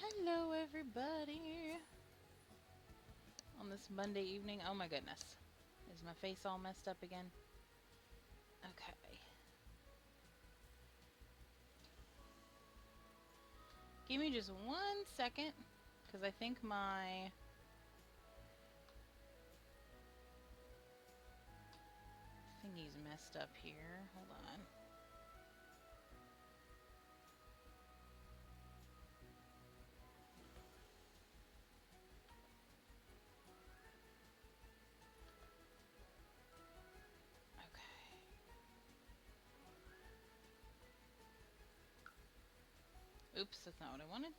Hello everybody! On this Monday evening, oh my goodness. Is my face all messed up again? Okay. Give me just 1 second, because I think my... thingy's messed up here. Hold on. Okay. Oops, that's not what I wanted.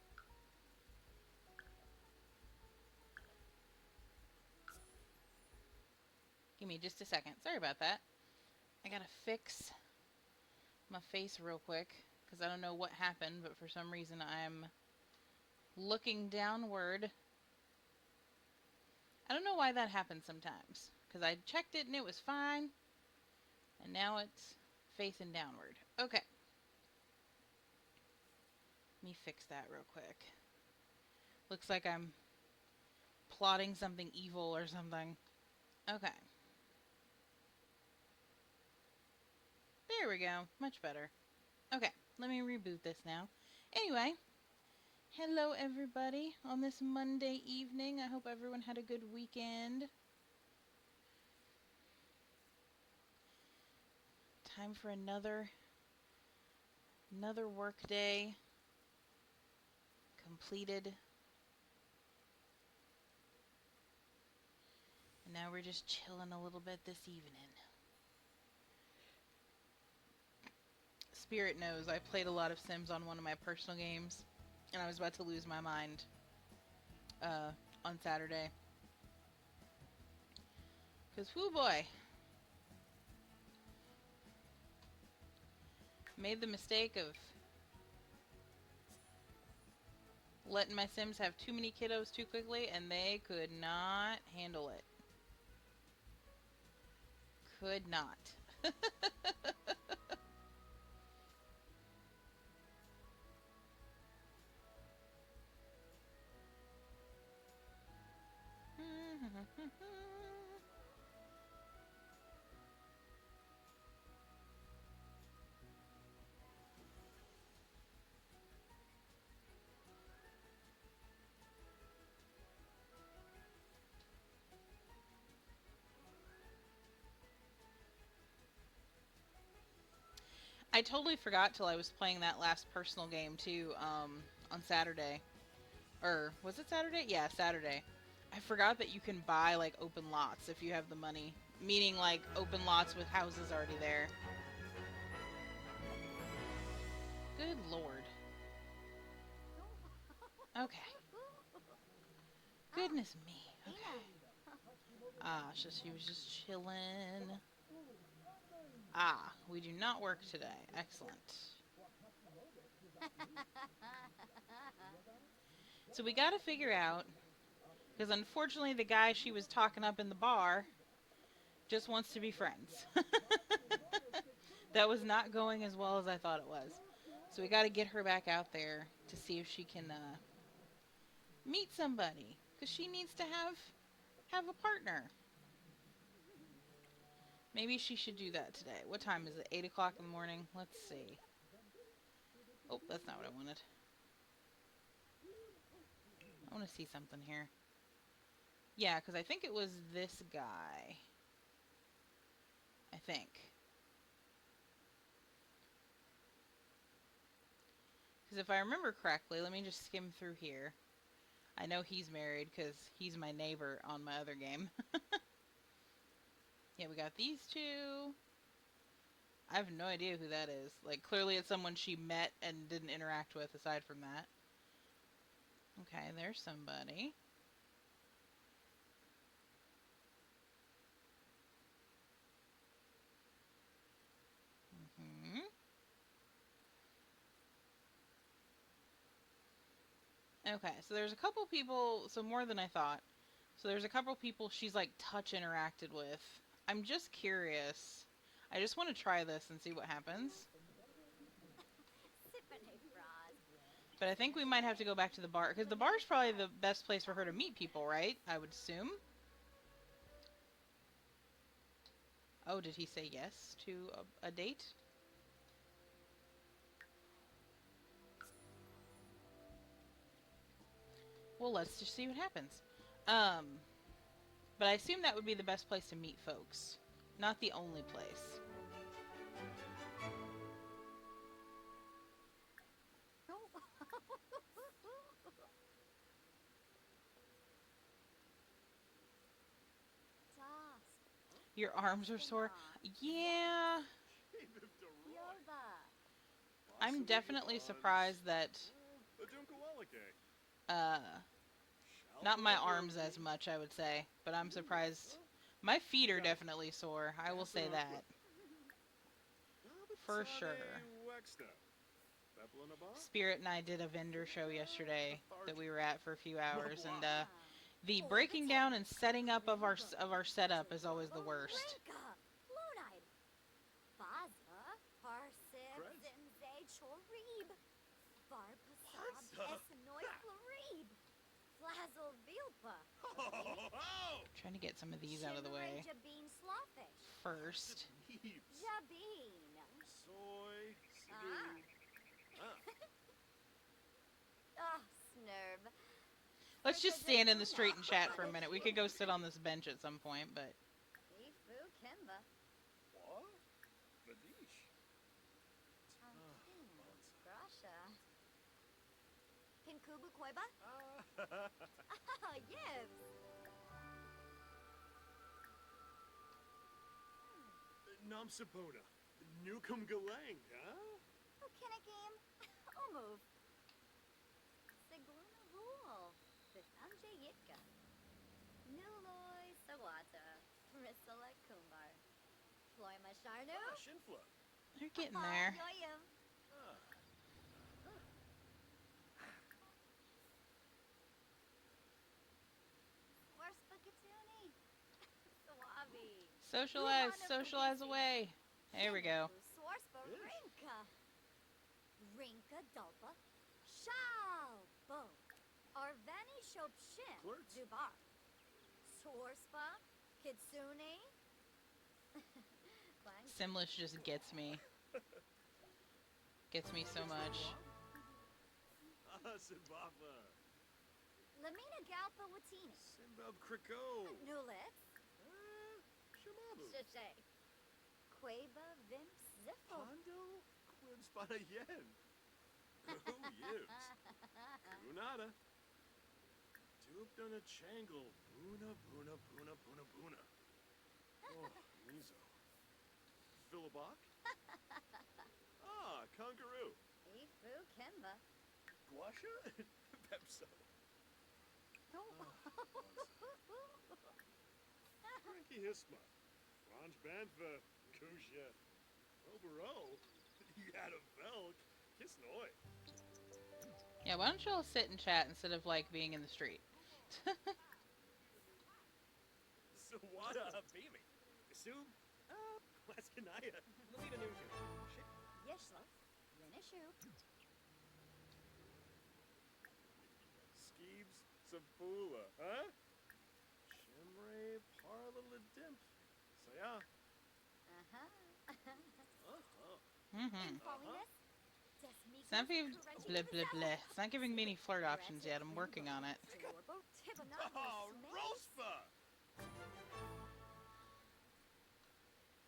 Give me just a second. Sorry about that. I gotta fix my face real quick, because I don't know what happened, but for some reason I'm looking downward. I don't know why that happens sometimes, because I checked it and it was fine, and now it's facing downward. Okay. Let me fix that real quick. Looks like I'm plotting something evil or something. Okay. There we go. Much better. Okay, let me reboot this now. Anyway, hello everybody on this Monday evening. I hope everyone had a good weekend. Time for another work day completed. And now we're just chilling a little bit this evening. Spirit knows I played a lot of Sims on one of my personal games, and I was about to lose my mind on Saturday. Because, whoo boy, made the mistake of letting my Sims have too many kiddos too quickly, and they could not handle it. Could not. I totally forgot till I was playing that last personal game too, on Saturday. Or, was it Saturday? Yeah, Saturday. I forgot that you can buy, like, open lots if you have the money. Meaning, like, open lots with houses already there. Good lord. Okay. Goodness me. Okay. Ah, so she was just chilling. Ah, we do not work today. Excellent. So we gotta figure out, because unfortunately the guy she was talking up in the bar just wants to be friends. That was not going as well as I thought it was. So we gotta get her back out there to see if she can meet somebody, because she needs to have a partner. Maybe she should do that today. What time is it? 8 o'clock in the morning? Let's see. Oh, that's not what I wanted. I want to see something here. Yeah, because I think it was this guy. I think. Because if I remember correctly, let me just skim through here. I know he's married because he's my neighbor on my other game. Yeah, we got these two. I have no idea who that is. Like, clearly it's someone she met and didn't interact with aside from that. Okay, there's somebody. Mm-hmm. Okay, so there's a couple people, so more than I thought. So there's a couple people she's like touch interacted with. I'm just curious. I just want to try this and see what happens. But But I think we might have to go back to the bar, because the bar is probably the best place for her to meet people, right? I would assume. Oh, did he say yes to a date? Well, let's just see what happens. Um, but I assume that would be the best place to meet folks. Not the only place. Your arms are sore? Yeah. I'm definitely surprised that uh not my arms as much, I would say, but I'm surprised. My feet are definitely sore. I will say that. For sure. Spirit and I did a vendor show yesterday that we were at for a few hours, and the breaking down and setting up of our setup is always the worst. Trying to get some of these out of the way first. Let's just stand in the street and chat for a minute. We could go sit on this bench at some point, but Namsapona. Newcomb Galang, huh? Shinfla. they're getting there. Socialize, socialize away. There we go. Simlish just gets me. Gets me so much. Simbaba. Simbab Kriko. Shamabu. Pondo Quibspana Yen. Oh, yibs. Kunada. Dupdana Changle. Buna, Buna, Buna, Buna, Buna. Oh, Mizo. Philibok? Ah, Kangaroo. Guasha? Pepso. Frankie Hisma. Ranj Bantha. Kusha. Obero. Yada Velk. Kisnoy. Yeah, why don't you all sit and chat instead of like being in the street? Sawada Beamy. Sub. Laskanaya. Lamita Nuka. Skeebs Sapula. Huh? Shimre Parla Ladimp. Saya. Mm-hmm. It's not giving, blah, blah, blah. It's not giving me any flirt options yet. I'm working on it. Oh, Rospa!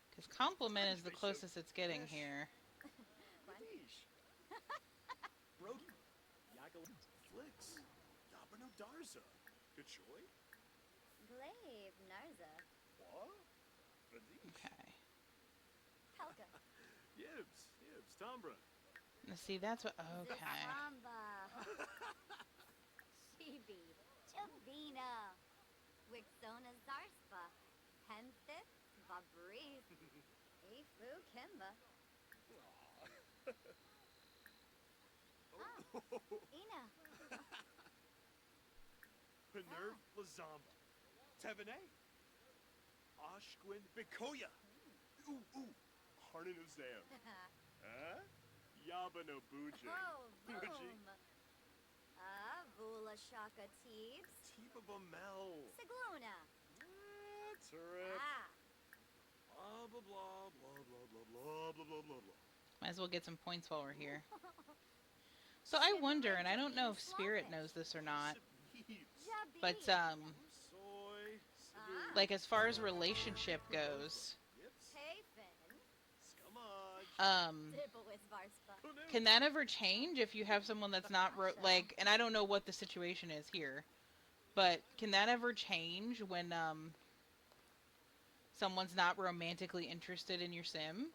Because compliment is the closest it's getting here. Broken. Yagal Flicks. Yabano Darza. Kachoy? What? Vadish. Okay. Yibs. Tombra. Let's see, that's what. Okay. Penerv Lazamba. Tevene. Oshquin Bikoya. Ooh. Harnan Uzam. Huh? Yabano Buji. Buji. Vula Shaka Teebs. Tiba Bamel. Sigluna. Turip. Ah. Blah, blah, blah, blah, blah, blah, blah, blah, blah, blah, blah. Might as well get some points while we're here. So I wonder, and I don't know if Spirit knows this or not, Shabibs. but Soy. Ah. like as far as relationship goes, Yips. Hey, Finn. Scumage. Dibblewis Varspa. Kunut. can that ever change if you have someone that's not like, and I don't know what the situation is here, but can that ever change when someone's not romantically interested in your sim?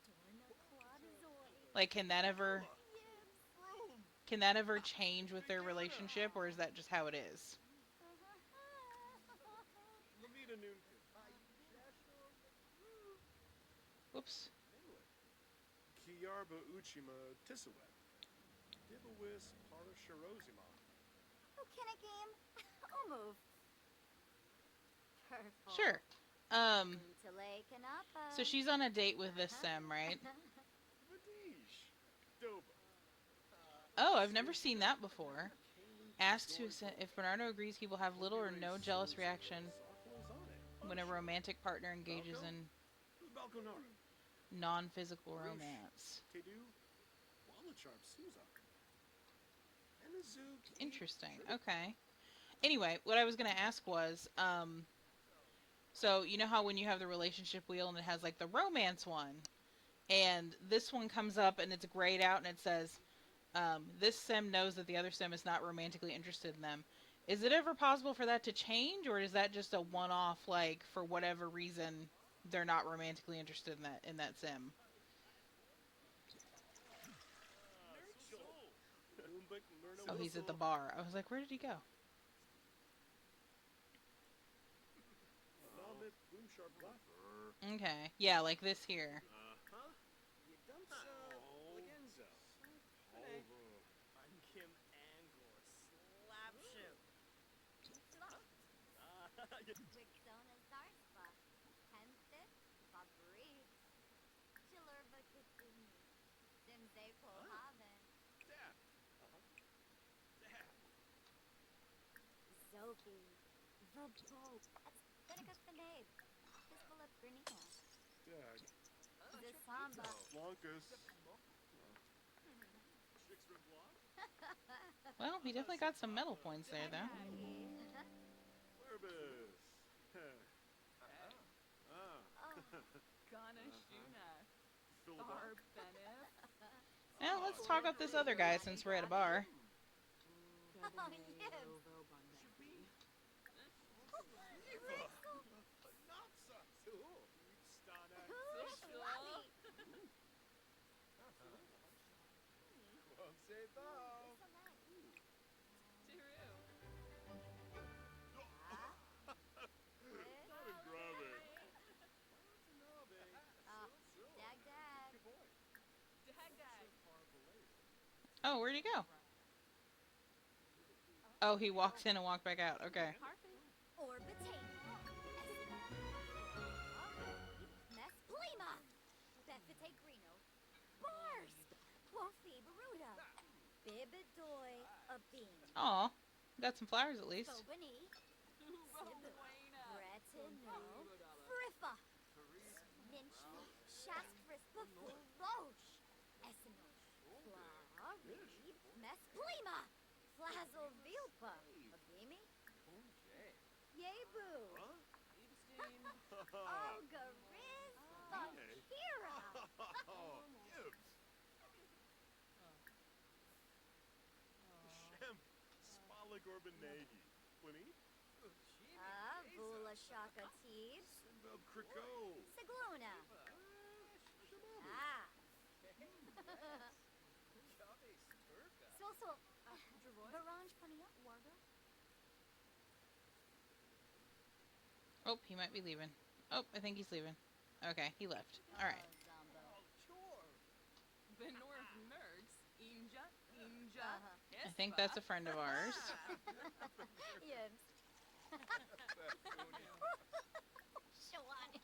Dorna Quadazoi. Like, can that ever Room. change with their relationship, or is that just how it is? Lamita Noon. Whoops. Kiyarba Uchima Tisawet. Dibawis Parashirozima. Oh, can a game? I'll move. Purple. Sure. Utale Kanapa. So she's on a date with this sim, right? Vadish. Doba. Oh, I've never seen that before. Asks who if Bernardo agrees he will have little or no jealous reaction when a romantic partner engages in Balconara. non-physical romance. Tedu. Wallacharp Suza. Enazu. Interesting. Okay. Anyway, what I was going to ask was, so you know how when you have the relationship wheel and it has like the romance one, and this one comes up and it's grayed out and it says, this sim knows that the other sim is not romantically interested in them. Is it ever possible for that to change, or is that just a one-off, like, for whatever reason, they're not romantically interested in that sim? Oh, he's at the bar. I was like, where did he go? Okay. Yeah, like this here. I'm Kim Angor. Slapship. Wixona Zarspa. Hensit. Fabris. Chillerva Kitsumi. Simse Polhaven. Dad. Dad. Zoki. Vabo. Seneca Finade. Hisbala Bernia. Dag. Zisamba. Blankus. Shixman Blanc. Well, he definitely got some medal points there, though. Werbis. Gana Shuna. Philibot. Bar Benif. Now, let's talk up this other guy since we're at a bar. Oh, yes. Panatsa. Stana. Swami. Won't say bow. Tiru. Dag dag. Dag dag. Oh, where'd he go? Oh, he walked in and walked back out. Okay. Harpy. Orbitate. Mesplima. Bethite Grino. Bars. Wafi Baruda. Bibidoy. A bean. Aw, got some flowers at least. Bobani. Buena. Bretino. Friffa. Ninchni. Shaskfrispa. Furosh. Essenosh. Flari. Mesplima. Flazzle Vilpa. Abimi. Yebu. Ogariz. Bakira. Oh, Gibbs. Shem. Spalagorbanegi. Winnie. Vula Shaka Teebs. Sinbel Crico. Sigluna. Ah. So. Baranj Pania. Warga. Oh, he might be leaving. Oh, I think he's leaving. Okay, he left. Alright. Benorf Nerds. Inja. I think that's a friend of ours. Yes. Shawani.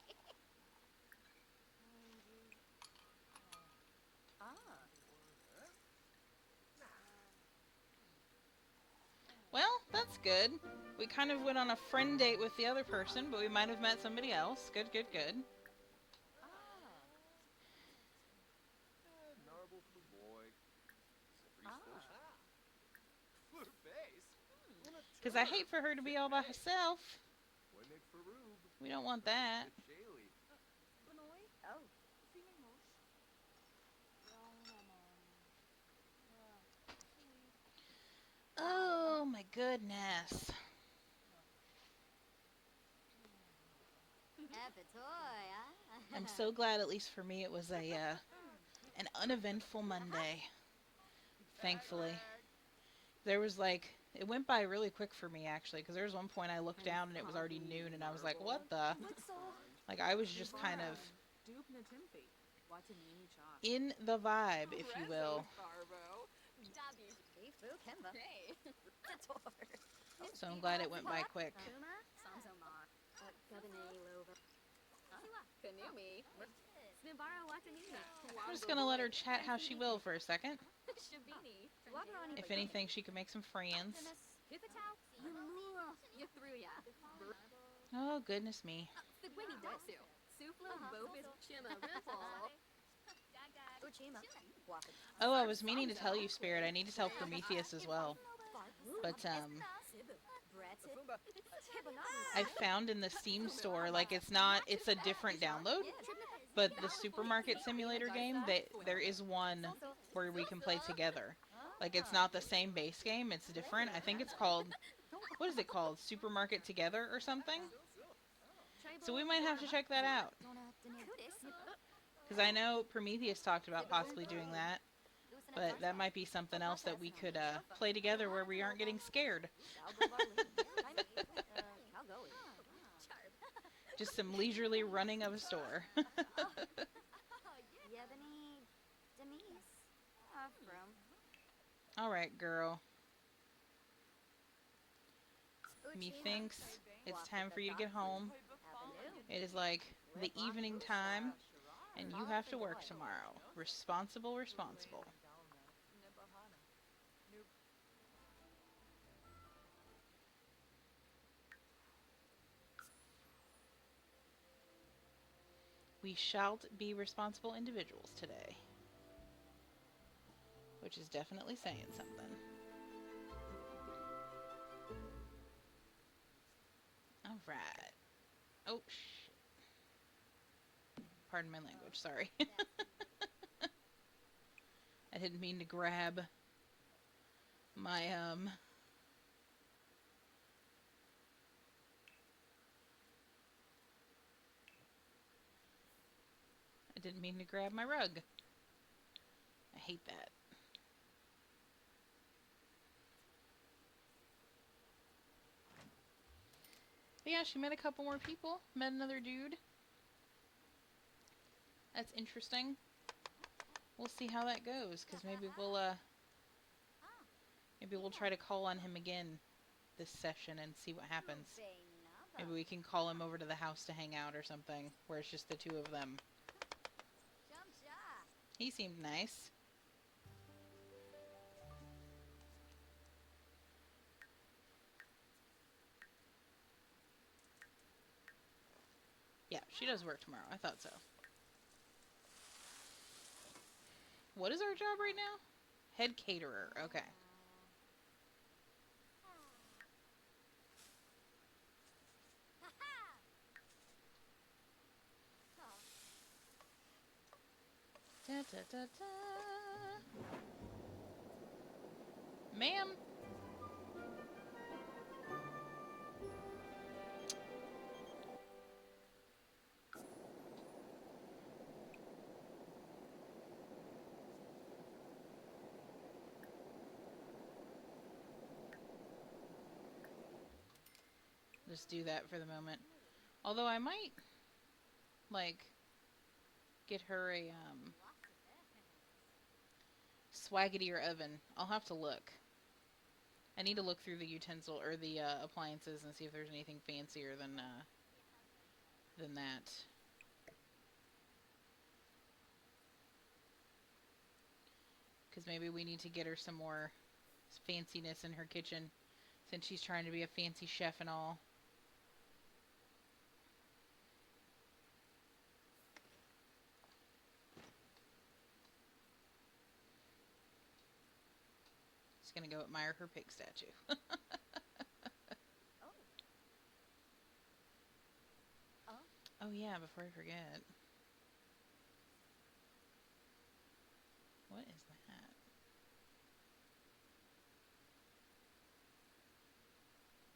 good. We kind of went on a friend date with the other person, but we might have met somebody else. Good, good, good. Narble for the boy. Zephyr's fish. Blue face. Because I hate for her to be all by herself. Winnick for Rube. We don't want that. Shaylee. Benoy? Oh. Feeling mosh? Oh my goodness. I'm so glad, at least for me, it was a an uneventful Monday. Thankfully. There was like, it went by really quick for me actually, because there was one point I looked down and it was already noon and I was like, what the? Like I was just kind of Dupna Timothy. Watanini Chalk. in the vibe, if you will. Barbo. Dabi. Hey. So I'm glad it went by quick. Kanumi. I'm just gonna let her chat how she will for a second. Shabini. If anything, she can make some friends. Oh, goodness me. Sigwini Desu. Sufla Bopis Chima Ripple. Oh, I was meaning to tell you, Spirit. I need to tell Prometheus as well. But, I found in the Steam store, like, it's a different download. But the Supermarket Simulator game, there is one where we can play together. Like, it's not the same base game, it's different. I think it's called, what is it called? Supermarket Together or something? So we might have to check that out. Because I know Prometheus talked about possibly doing that. But that might be something else that we could play together where we aren't getting scared. Just some leisurely running of a store. Alright, girl. Methinks it's time for you to get home. It is like the evening time, and you have to work tomorrow. Responsible, responsible. We shall be responsible individuals today. Which is definitely saying something. Alright. Oh, shit. Pardon my language, sorry. I didn't mean to grab my, I didn't mean to grab my rug. I hate that. But yeah, she met a couple more people. Met another dude. That's interesting. We'll see how that goes, because maybe we'll try to call on him again this session and see what happens. Maybe we can call him over to the house to hang out or something, where it's just the two of them. He seemed nice. Yeah, she does work tomorrow. I thought so. What is our job right now? Head caterer. Okay. Da, da, da, da. Ma'am. Just do that for the moment. Although I might, like, get her a, Swaggetier oven. I'll have to look. I need to look through the utensil, or the, appliances and see if there's anything fancier than that. Because maybe we need to get her some more fanciness in her kitchen. Since she's trying to be a fancy chef and all. She's gonna go admire her pig statue. Oh. Oh. Oh yeah, before I forget. What is that?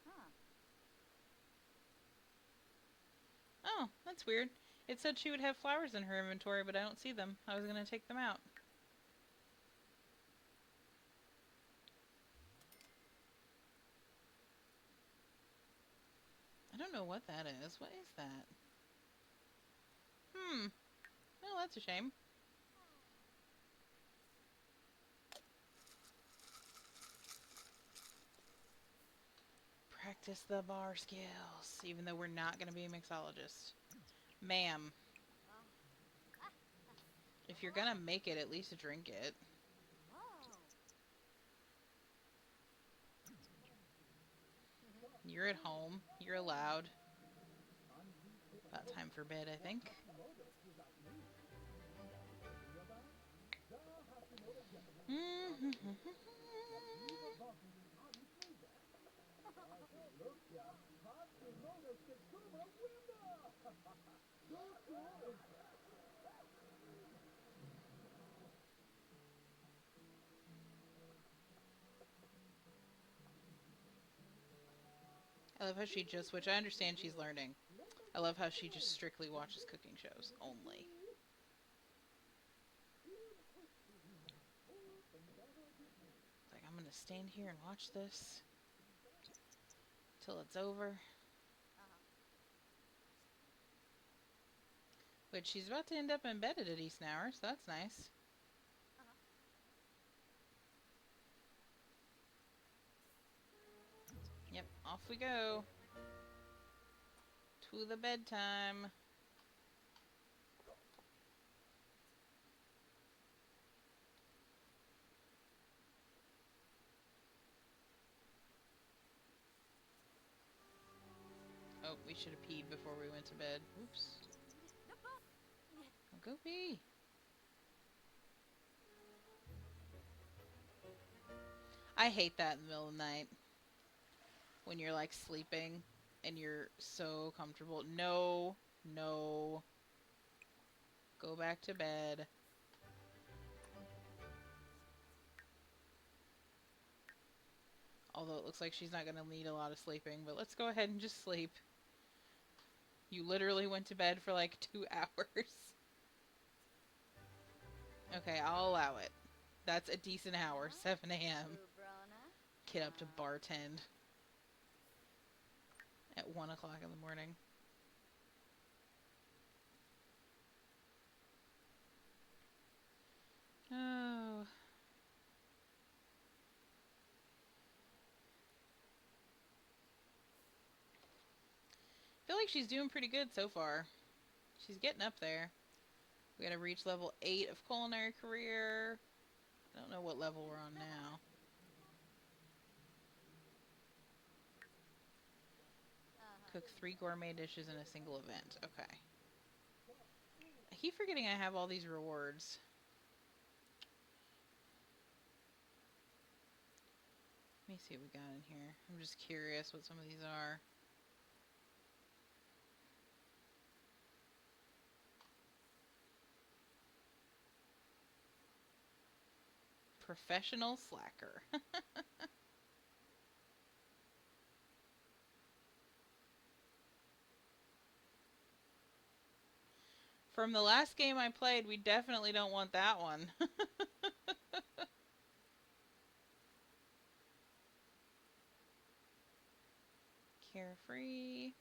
Huh. Oh, that's weird. It said she would have flowers in her inventory, but I don't see them. I was gonna take them out. I don't know what that is. What is that? Oh, that's a shame. Practice the bar skills, even though we're not going to be a mixologist. Ma'am, if you're going to make it, at least drink it. Whoa. You're at home. You're allowed. About time for bed, I think. I love how she just, which I understand she's learning. I love how she just strictly watches cooking shows only. Like, I'm gonna stand here and watch this till it's over. Which she's about to end up embedded at decent hour, so that's nice. Yep, off we go. To the bedtime. Oh, we should have peed before we went to bed. Oops. Oh, go pee. I hate that in the middle of the night. When you're like sleeping and you're so comfortable. No, no. Go back to bed. Although it looks like she's not going to need a lot of sleeping, but let's go ahead and just sleep. You literally went to bed for like 2 hours. Okay, I'll allow it. That's a decent hour, 7 a.m. Get up to bartend at 1 o'clock in the morning. Oh. I feel like she's doing pretty good so far. She's getting up there. We gotta reach level 8 of culinary career. I don't know what level we're on now. Cook 3 gourmet dishes in a single event. Okay. I keep forgetting I have all these rewards. Let me see what we got in here. I'm just curious what some of these are. Professional slacker. From the last game I played, we definitely don't want that one. Carefree.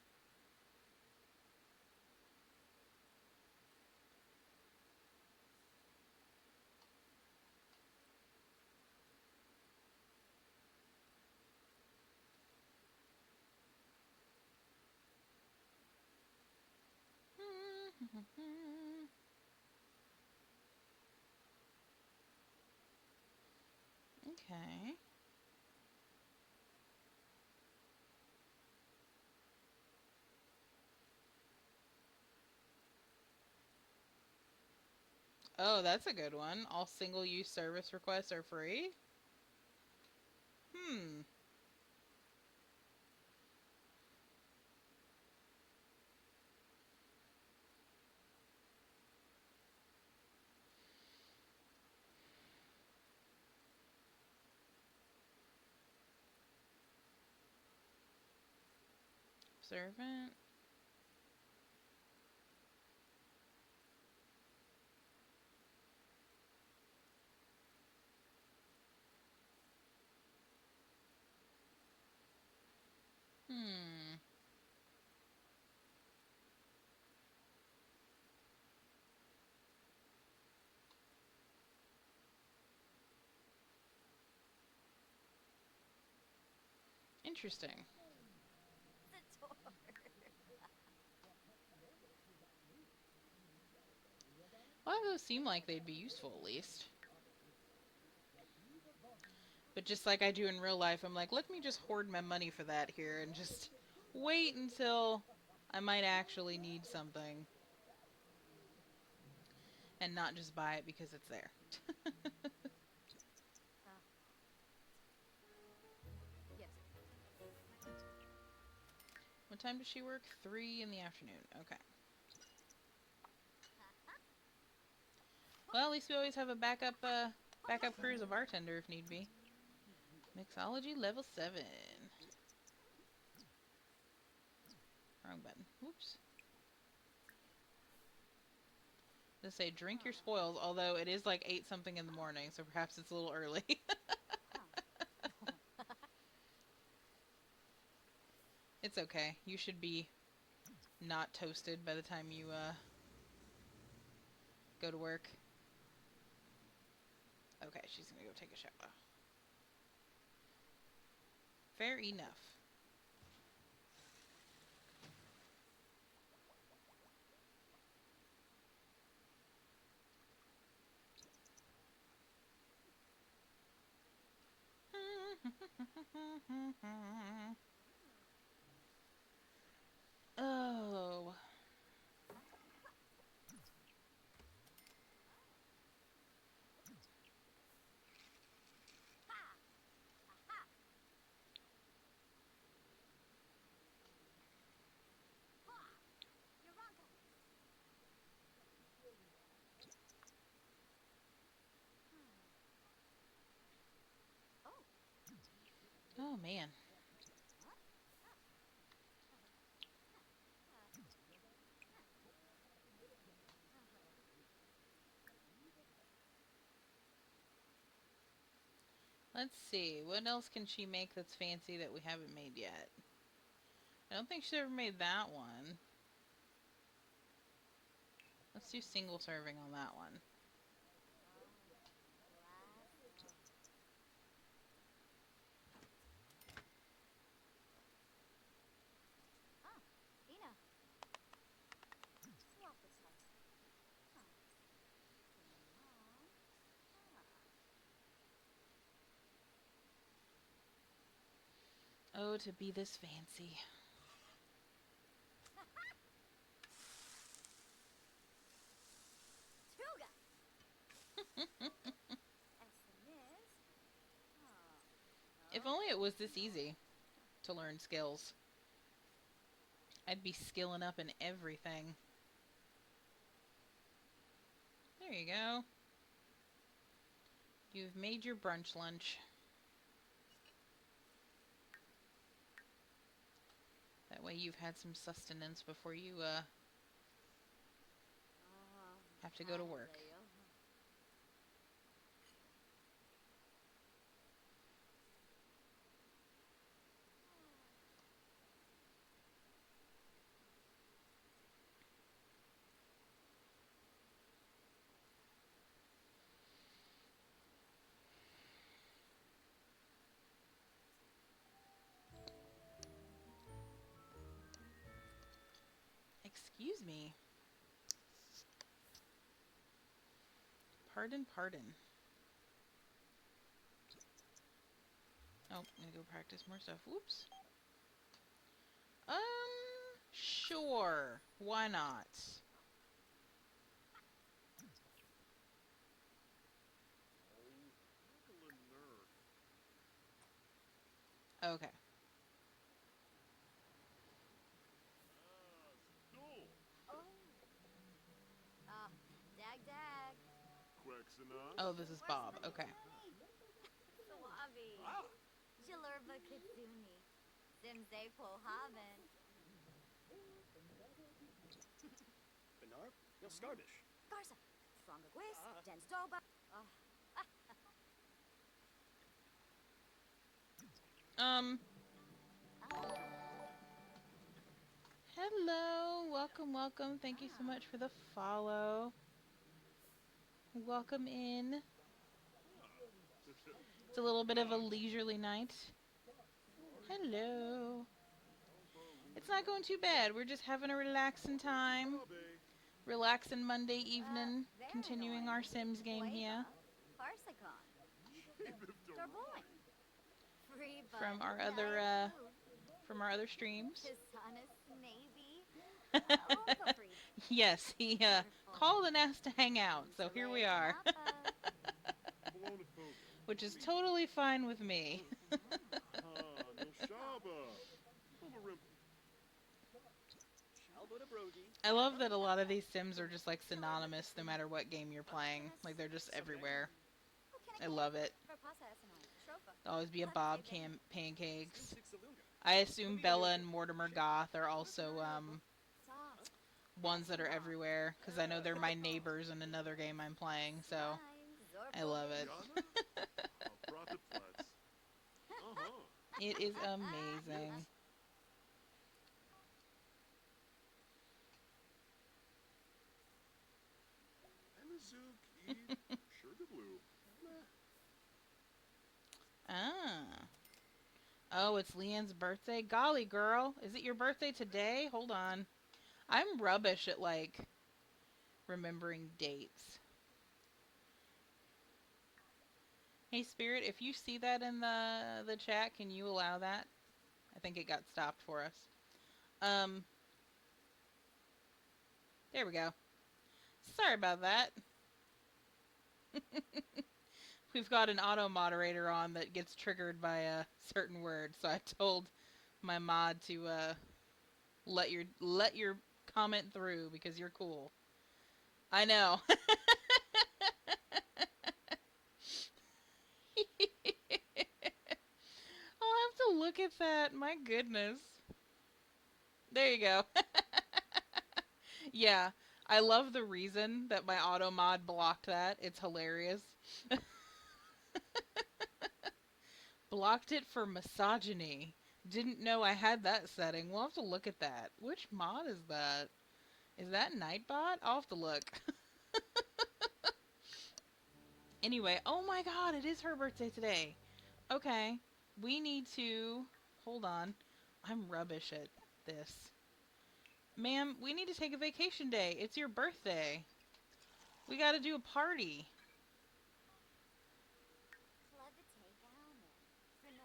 Okay. Oh, that's a good one. All single-use service requests are free? Hmm. Servant. Hmm. Interesting. The door. A lot of those seem like they'd be useful, at least. But just like I do in real life, I'm like, let me just hoard my money for that here and just wait until I might actually need something. And not just buy it because it's there. Yes. What time does she work? 3 in the afternoon. Okay. Well, at least we always have a backup crew as a bartender if need be. Mixology level 7. Wrong button. Whoops. To say drink your spoils, although it is like 8 something in the morning, so perhaps it's a little early. It's okay. You should be not toasted by the time you go to work. Okay, she's gonna go take a shower. Fair enough. Oh. Eureka. Oh. Oh man. Let's see. What else can she make that's fancy that we haven't made yet? I don't think she's ever made that one. Let's do single serving on that one. Ah, Ina. Swap this one. Huh. Mom. Oh, to be this fancy. Tuga. SMS. Oh. If only it was this easy to learn skills. I'd be skilling up in everything. There you go. You've made your brunch lunch. That way you've had some sustenance before you have to go to work. Excuse me. Pardon, pardon. Oh, I'm gonna go practice more stuff. Whoops. Sure. Why not? Okay. Oh. Ah, dag dag. Oh, this is Bob. Okay. Swabi. Ah, Jalurba Kitsuni. Simze Quohaven. Benar? You'll Scarbish. Garza. Fronga Gwis. Densdoba. Oh. Um, Ah. hello. Welcome, welcome. Thank you so much for the follow. Welcome in. It's a little bit of a leisurely night. Hello. It's not going too bad. We're just having a relaxing time. Relaxing Monday evening. Very Continuing our Sims game here. Farsicon. Darboin. Free From our other streams. Tisanus Navy. Yes, he called and asked to hang out, so here we are. Which is totally fine with me. I love that a lot of these Sims are just like synonymous no matter what game you're playing. Like they're just everywhere. I love it. There'll always be a Bob Pancakes. I assume Bella and Mortimer Goth are also ones that are everywhere because I know they're my neighbors in another game I'm playing, so I love it. It is amazing. Ah. Oh, it's Leanne's birthday? Golly, girl. Is it your birthday today? Hold on. I'm rubbish at, like, remembering dates. Hey, Spirit, if you see that in the chat, can you allow that? I think it got stopped for us. There we go. Sorry about that. We've got an auto moderator on that gets triggered by a certain word, so I told my mod to let your comment through because you're cool. I know. I'll have to look at that. My goodness. There you go. Yeah, I love the reason that my auto mod blocked that. It's hilarious. Blocked it for misogyny. Didn't know I had that setting. We'll have to look at that. Which mod is that? Is that Nightbot? I'll have to look. Anyway, oh my god, it is her birthday today. Okay, we need to... Hold on. I'm rubbish at this. Ma'am, we need to take a vacation day. It's your birthday. We gotta do a party.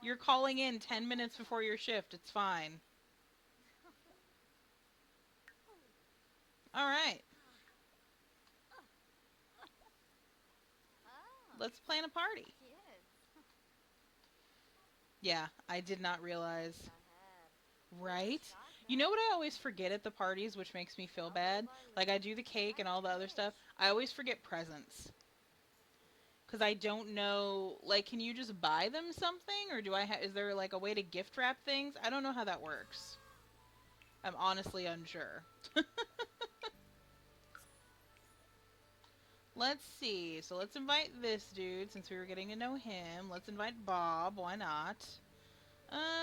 You're calling in 10 minutes before your shift. It's fine. Alright. Let's plan a party. Yeah, I did not realize. Right? You know what I always forget at the parties, which makes me feel bad? Like, I do the cake and all the other stuff. I always forget presents. Because I don't know, like, can you just buy them something? Or do I is there, like, a way to gift wrap things? I don't know how that works. I'm honestly unsure. Let's see. So let's invite this dude, since we were getting to know him. Let's invite Bob. Why not?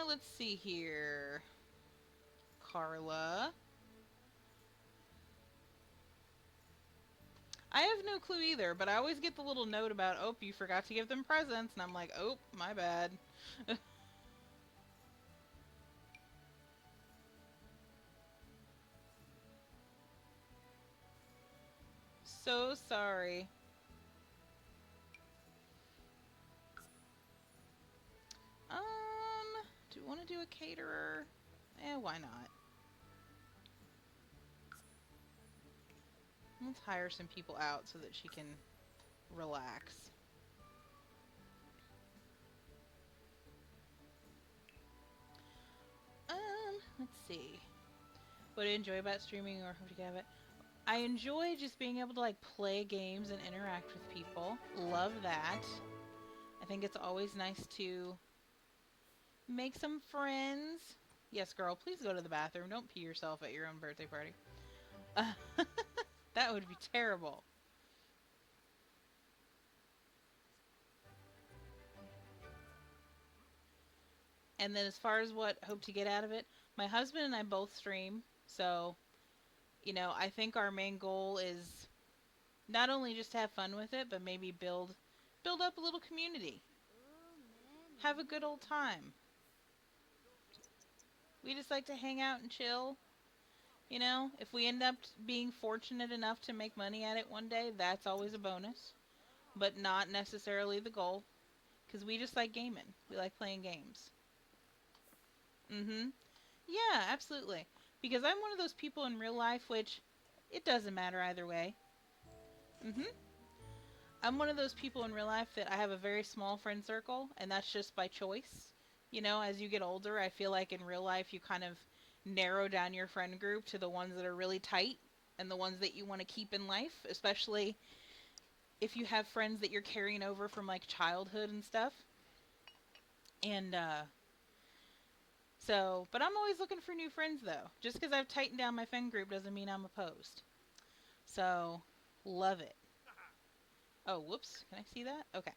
Let's see here. Carla. I have no clue either, but I always get the little note about, oh, you forgot to give them presents, and I'm like, oh, my bad. So sorry. Do we want to do a caterer? Why not? Let's hire some people out so that she can relax. see. What I enjoy about streaming or hope to get it. I enjoy just being able to like play games and interact with people. Love that. I think it's always nice to make some friends. Yes, girl, please go to the bathroom. Don't pee yourself at your own birthday party. That would be terrible. And then as far as what hope to get out of it, my husband and I both stream. So, you know, I think our main goal is not only just to have fun with it, but maybe build up a little community. Have a good old time. We just like to hang out and chill. You know, if we end up being fortunate enough to make money at it one day, that's always a bonus. But not necessarily the goal. Because we just like gaming. We like playing games. Yeah, absolutely. Because I'm one of those people in real life which it doesn't matter either way. I'm one of those people in real life that I have a very small friend circle, and that's just by choice. You know, as you get older, I feel like in real life you kind of narrow down your friend group to the ones that are really tight and the ones that you want to keep in life, especially if you have friends that you're carrying over from like childhood and stuff. And but I'm always looking for new friends though. Just because I've tightened down my friend group doesn't mean I'm opposed. So, love it. Oh, whoops. Can I see that? Okay.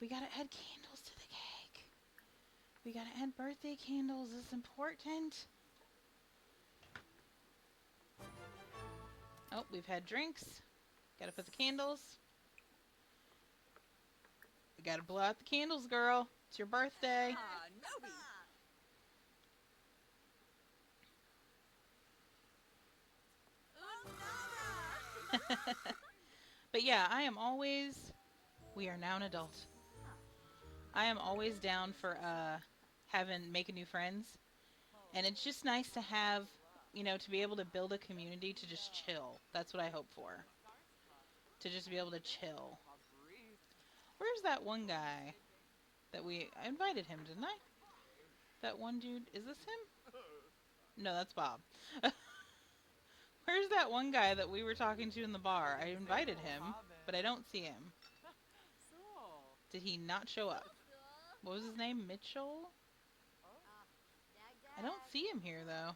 We gotta add candles to the cake. We gotta add birthday candles. It's important. Oh, we've had drinks. Gotta put the candles. We gotta blow out the candles, girl. It's your birthday. Nobi. But yeah, we are now an adult. I am always down for making new friends. And it's just nice to have, you know, to be able to build a community to just chill. That's what I hope for. To just be able to chill. Where's that one guy that I invited him, didn't I? That one dude, is this him? No, that's Bob. Where's that one guy that we were talking to in the bar? I invited him, but I don't see him. Did he not show up? What was his name? Mitchell? I don't see him here, though.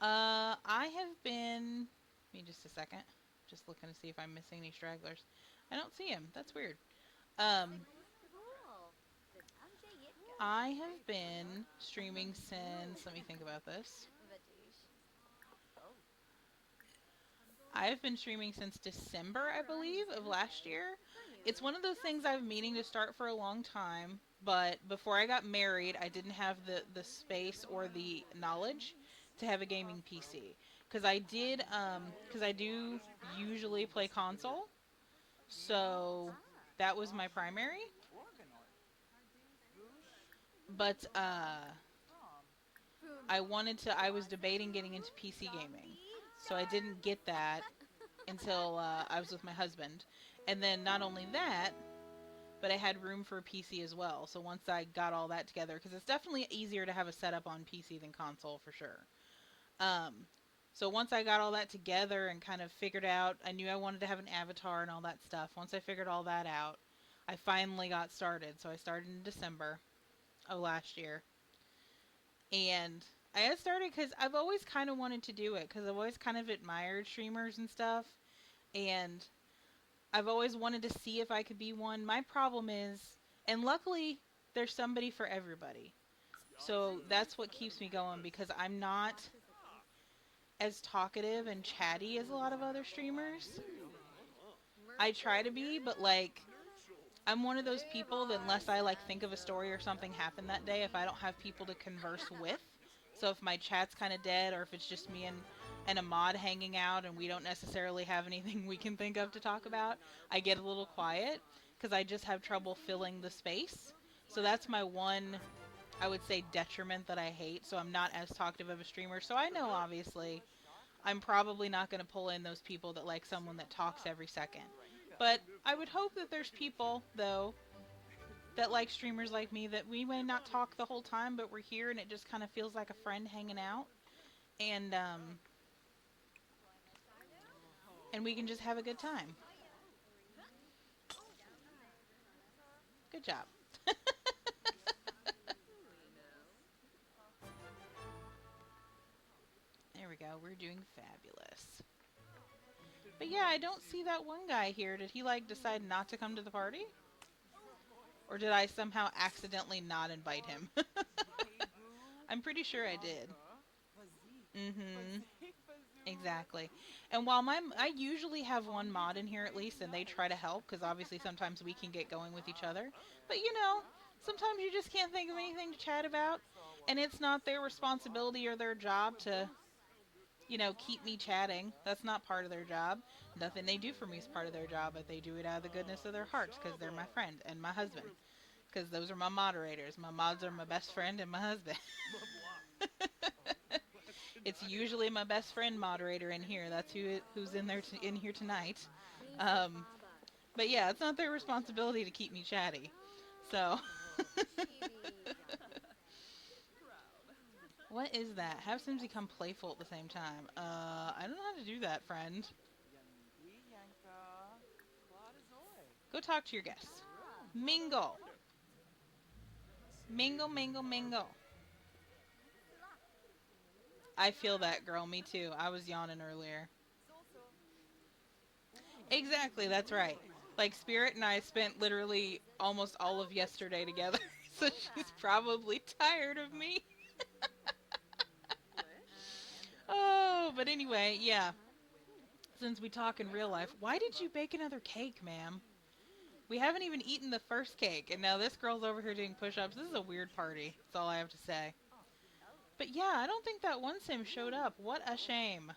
I have been... Give me just a second. Just looking to see if I'm missing any stragglers. I don't see him. That's weird. I have been streaming since... Let me think about this. I have been streaming since December, I believe, of last year. It's one of those things I've been meaning to start for a long time, but before I got married, I didn't have the space or the knowledge to have a gaming PC. Because I do usually play console, so that was my primary. But I was debating getting into PC gaming. So I didn't get that until I was with my husband. And then not only that, but I had room for a PC as well. So once I got all that together, because it's definitely easier to have a setup on PC than console for sure. So once I got all that together and kind of figured out, I knew I wanted to have an avatar and all that stuff. Once I figured all that out, I finally got started. So I started in December of last year. And I had started because I've always kind of wanted to do it, because I've always kind of admired streamers and stuff, and I've always wanted to see if I could be one. My problem is, and luckily there's somebody for everybody, so that's what keeps me going, because I'm not as talkative and chatty as a lot of other streamers. I try to be, but like, I'm one of those people that unless I like think of a story or something happened that day, if I don't have people to converse with, so if my chat's kind of dead, or if it's just me and a mod hanging out and we don't necessarily have anything we can think of to talk about, I get a little quiet because I just have trouble filling the space. So that's my one, I would say, detriment that I hate. So I'm not as talkative of a streamer. So I know, obviously, I'm probably not going to pull in those people that like someone that talks every second. But I would hope that there's people, though, that like streamers like me, that we may not talk the whole time, but we're here and it just kind of feels like a friend hanging out. And we can just have a good time. Good job. There we go. We're doing fabulous. But yeah, I don't see that one guy here. Did he like decide not to come to the party? Or did I somehow accidentally not invite him? I'm pretty sure I did. Mm-hmm. Exactly. And while I usually have one mod in here at least, and they try to help, because obviously sometimes we can get going with each other. But you know, sometimes you just can't think of anything to chat about, and it's not their responsibility or their job to, you know, keep me chatting. That's not part of their job. Nothing they do for me is part of their job, but they do it out of the goodness of their hearts, because they're my friend and my husband. Because those are my moderators. My mods are my best friend and my husband. It's usually my best friend moderator in here. That's who's in there in here tonight. But yeah, it's not their responsibility to keep me chatty. So, what is that? Have Sims become playful at the same time. I don't know how to do that, friend. Go talk to your guests. Mingle. Mingle, mingle, mingle. I feel that, girl. Me too. I was yawning earlier. Exactly, that's right. Like, Spirit and I spent literally almost all of yesterday together, so she's probably tired of me. Oh, but anyway, yeah. Since we talk in real life, why did you bake another cake, ma'am? We haven't even eaten the first cake, and now this girl's over here doing push-ups. This is a weird party. That's all I have to say. But yeah, I don't think that one sim showed up. What a shame.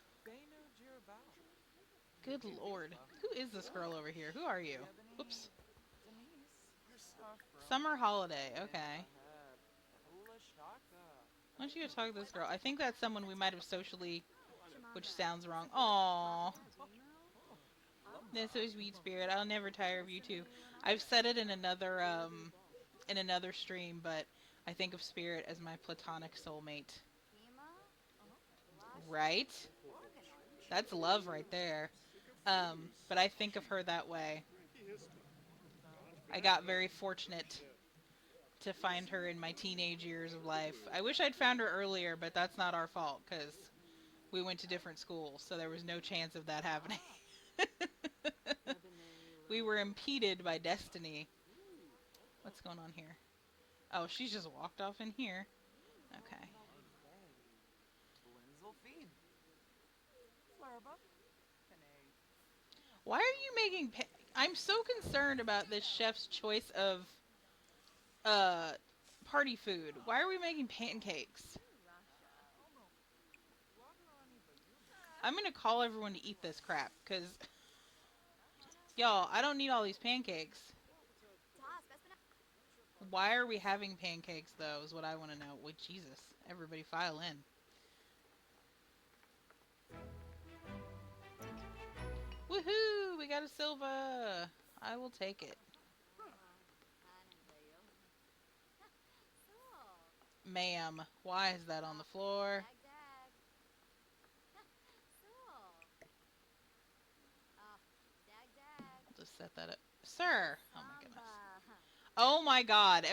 Good lord. Who is this girl over here? Who are you? Oops. Summer holiday. Okay. Why don't you go talk to this girl? I think that's someone we might have socially, which sounds wrong. Aww. That's so sweet, Spirit. I'll never tire of you too. I've said it in another stream, but I think of Spirit as my platonic soulmate. Right? That's love right there. But I think of her that way. I got very fortunate to find her in my teenage years of life. I wish I'd found her earlier, but that's not our fault, because we went to different schools, so there was no chance of that happening. We were impeded by destiny. What's going on here? Oh, she's just walked off in here. Okay. Why are you making... I'm so concerned about this chef's choice of party food. Why are we making pancakes? I'm gonna call everyone to eat this crap, because... Y'all, I don't need all these pancakes. Why are we having pancakes, though, is what I want to know. Wait, Jesus. Everybody file in. Woohoo! We got a Silva! I will take it. Ma'am, why is that on the floor? I'll just set that up. Sir! Oh my goodness. Oh my god,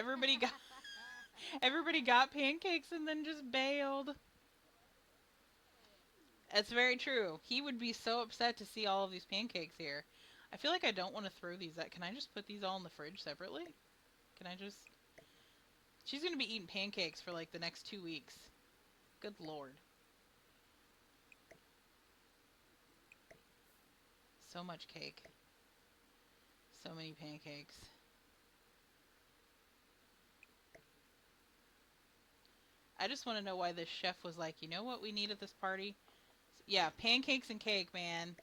everybody got pancakes and then just bailed. That's very true. He would be so upset to see all of these pancakes here. I feel like I don't want to throw these out. Can I just put these all in the fridge separately? Can I just... She's going to be eating pancakes for like the next 2 weeks. Good lord. So much cake. So many pancakes. I just want to know why this chef was like, you know what we need at this party? Yeah, pancakes and cake, man.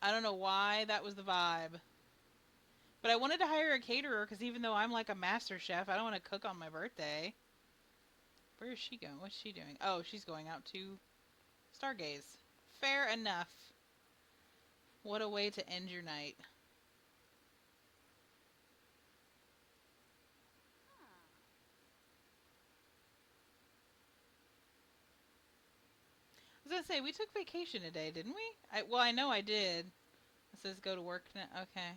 I don't know why that was the vibe. But I wanted to hire a caterer, because even though I'm like a master chef, I don't want to cook on my birthday. Where is she going? What's she doing? Oh, she's going out to Stargaze. Fair enough. What a way to end your night. was gonna say, we took vacation today, didn't we? Well, I know I did. It says go to work now. Okay.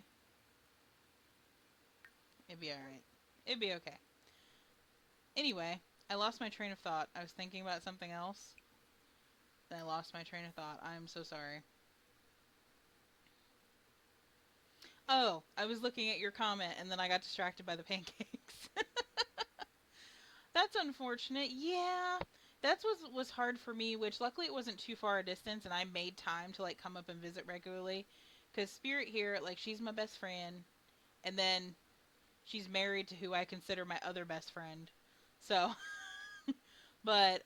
It'd be alright. It'd be okay. Anyway, I lost my train of thought. I was thinking about something else. Then I lost my train of thought. I'm so sorry. Oh, I was looking at your comment and then I got distracted by the pancakes. That's unfortunate. Yeah. That's what was hard for me, which luckily it wasn't too far a distance and I made time to like come up and visit regularly. Cause Spirit here, like she's my best friend and then she's married to who I consider my other best friend. So but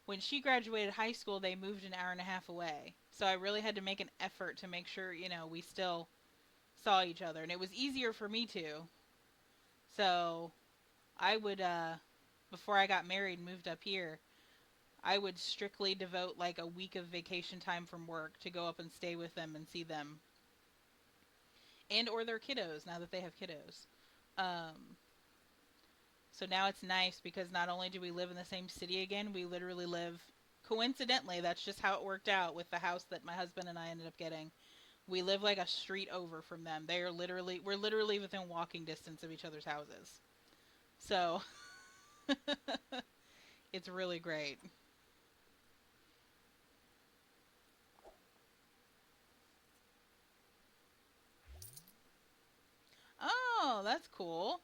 when she graduated high school, they moved an hour and a half away. So I really had to make an effort to make sure, you know, we still saw each other. And it was easier for me to. So I would, before I got married and moved up here, I would strictly devote like a week of vacation time from work to go up and stay with them and see them. And or their kiddos, now that they have kiddos. So now it's nice because not only do we live in the same city again, we literally live, coincidentally, that's just how it worked out with the house that my husband and I ended up getting. We live like a street over from them. We're literally within walking distance of each other's houses. So, it's really great. Oh, that's cool.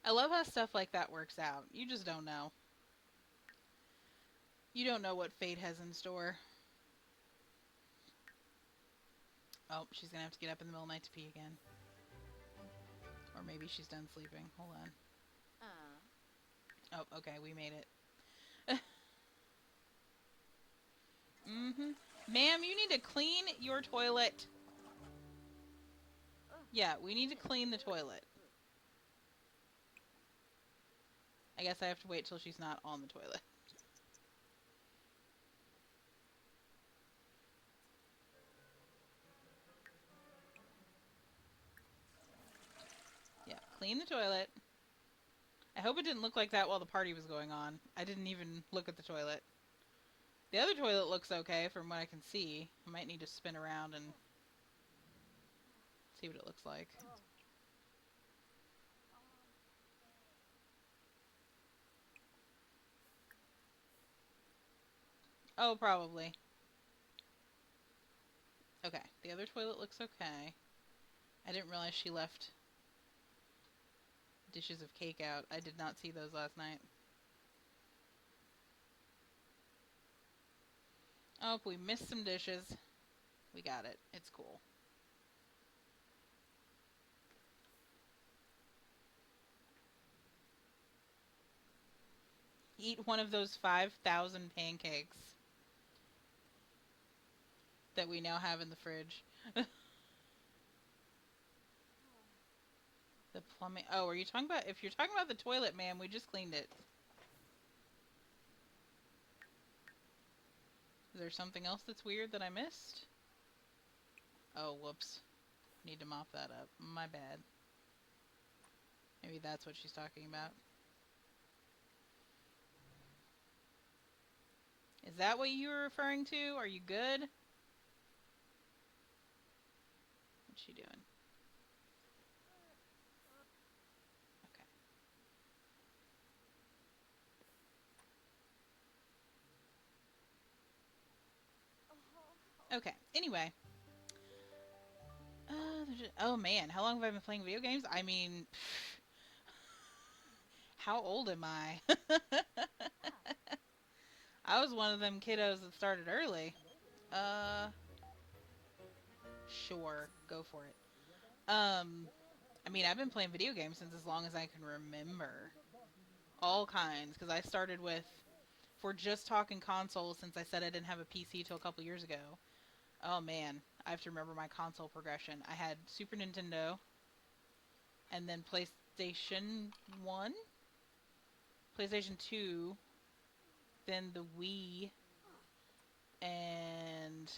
I love how stuff like that works out. You just don't know. You don't know what fate has in store. Oh, she's gonna have to get up in the middle of the night to pee again. Or maybe she's done sleeping. Hold on. Oh, okay, we made it. Ma'am, you need to clean your toilet. Yeah, we need to clean the toilet. I guess I have to wait till she's not on the toilet. Yeah, clean the toilet. I hope it didn't look like that while the party was going on. I didn't even look at the toilet. The other toilet looks okay from what I can see. I might need to spin around and see what it looks like. Oh, probably. Okay, the other toilet looks okay. I didn't realize she left dishes of cake out. I did not see those last night. Oh, we missed some dishes. We got it. It's cool. Eat one of those 5,000 pancakes that we now have in the fridge. The plumbing. Oh, are you talking about... If you're talking about the toilet, ma'am, we just cleaned it. Is there something else that's weird that I missed? Oh, whoops. Need to mop that up. My bad. Maybe that's what she's talking about. Is that what you were referring to? Are you good? What's she doing? Okay. Anyway. Oh man, how long have I been playing video games? I mean, how old am I? I was one of them kiddos that started early. Sure, go for it. I mean, I've been playing video games since as long as I can remember. All kinds, because I started with, if we're just talking consoles, since I said I didn't have a PC till a couple years ago. Oh man, I have to remember my console progression. I had Super Nintendo, and then PlayStation 1, PlayStation 2, then the Wii, and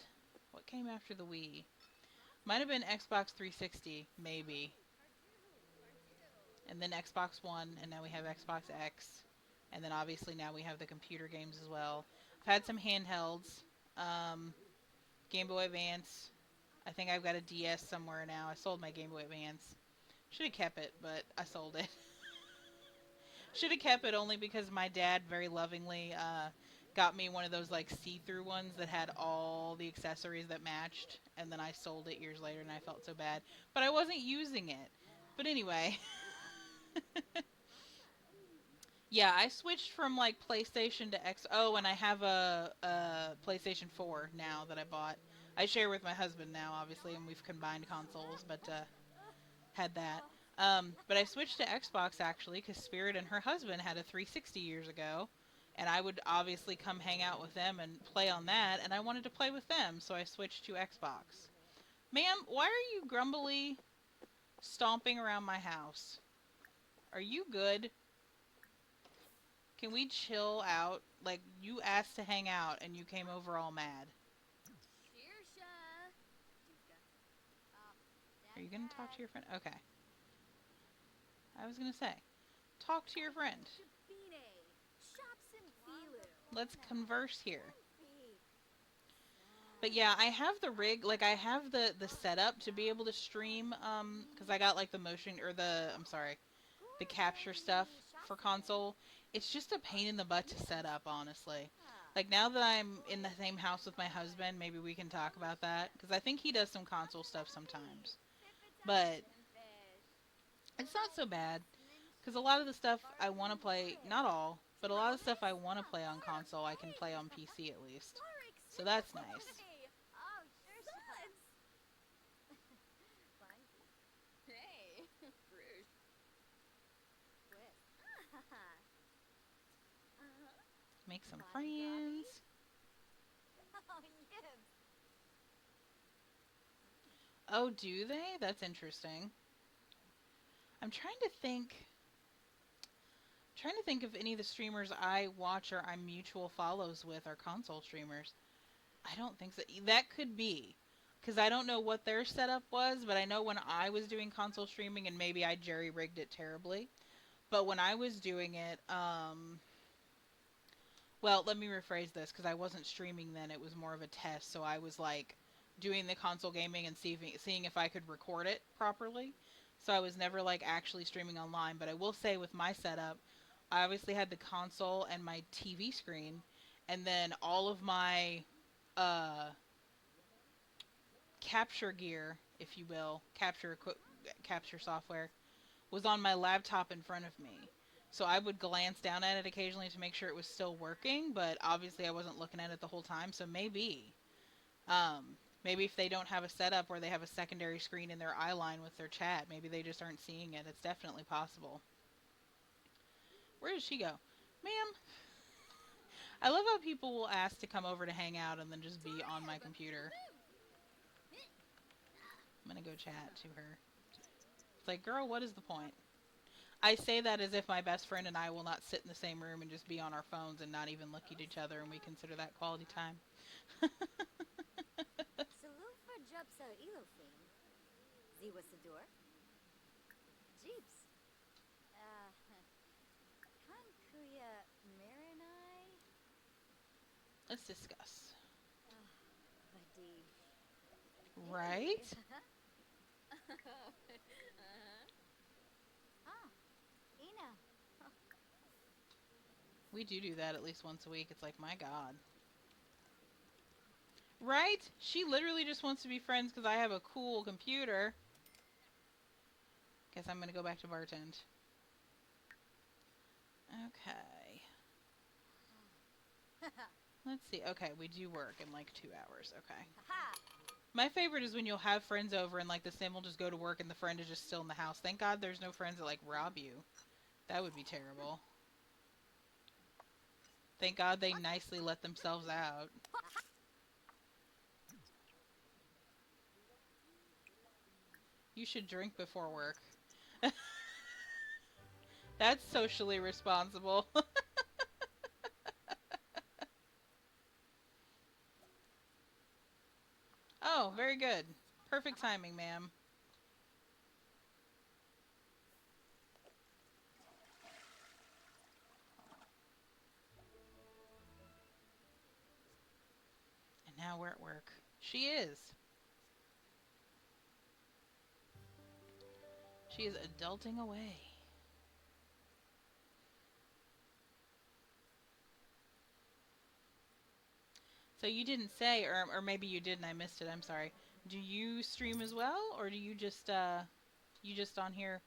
what came after the Wii? Might have been Xbox 360, maybe. And then Xbox One, and now we have Xbox X. And then obviously now we have the computer games as well. I've had some handhelds. Game Boy Advance. I think I've got a DS somewhere now. I sold my Game Boy Advance. Should have kept it, but I sold it. Should have kept it only because my dad very lovingly got me one of those like see-through ones that had all the accessories that matched, and then I sold it years later and I felt so bad. But I wasn't using it. But anyway. Yeah, I switched from like PlayStation to X. Oh, and I have a PlayStation 4 now that I bought. I share with my husband now, obviously, and we've combined consoles, but had that. But I switched to Xbox actually because Spirit and her husband had a 360 years ago, and I would obviously come hang out with them and play on that, and I wanted to play with them, so I switched to Xbox. Ma'am, why are you grumbly stomping around my house? Are you good? Can we chill out? Like, you asked to hang out and you came over all mad. Sheersha. Are you gonna talk to your friend? Okay. I was gonna say, talk to your friend. Shabine. Shops and Filu. Let's converse here. But yeah, I have the rig, like I have the setup to be able to stream, because I got like the motion, or the capture stuff for console. It's just a pain in the butt to set up, honestly. Like now that I'm in the same house with my husband, maybe we can talk about that, because I think he does some console stuff sometimes. But it's not so bad, because a lot of the stuff I want to play, not all, but a lot of the stuff I want to play on console, I can play on PC at least. So that's nice. Oh, sure. Hey. Bruges. Make some friends. Oh, yes. Oh, do they? That's interesting. I'm trying to think if any of the streamers I watch or I'm mutual follows with are console streamers. I don't think so. That could be. Because I don't know what their setup was, but I know when I was doing console streaming, and maybe I jerry-rigged it terribly, but when I was doing it, well, let me rephrase this, because I wasn't streaming then. It was more of a test, so I was, like, doing the console gaming and seeing if I could record it properly. So I was never, like, actually streaming online. But I will say with my setup, I obviously had the console and my TV screen, and then all of my capture gear, if you will, capture software, was on my laptop in front of me. So I would glance down at it occasionally to make sure it was still working, but obviously I wasn't looking at it the whole time, so maybe. Maybe if they don't have a setup where they have a secondary screen in their eye line with their chat, maybe they just aren't seeing it. It's definitely possible. Where did she go? Ma'am? I love how people will ask to come over to hang out and then just be on my computer. I'm gonna go chat to her. It's like, girl, what is the point? I say that as if my best friend and I will not sit in the same room and just be on our phones and not even look at each other, and we consider that quality time. Salute for Jobsa Ilofin. Ziwasadur. Jeeps. Kankuya Marinai. Let's discuss. Vadi. Right? Ah, Ina. We do that at least once a week. It's like, my God. Right? She literally just wants to be friends because I have a cool computer. Guess I'm going to go back to bartend. Okay. Let's see. Okay, we do work in like 2 hours. Okay. Ha! My favorite is when you'll have friends over and like the sim will just go to work and the friend is just still in the house. Thank God there's no friends that like rob you. That would be terrible. Thank God they nicely let themselves out. You should drink before work. That's socially responsible. Oh, very good. Perfect timing, ma'am. Now we're at work. She is. She is adulting away. So you didn't say, or maybe you did and I missed it, I'm sorry. Do you stream as well, or do you just on here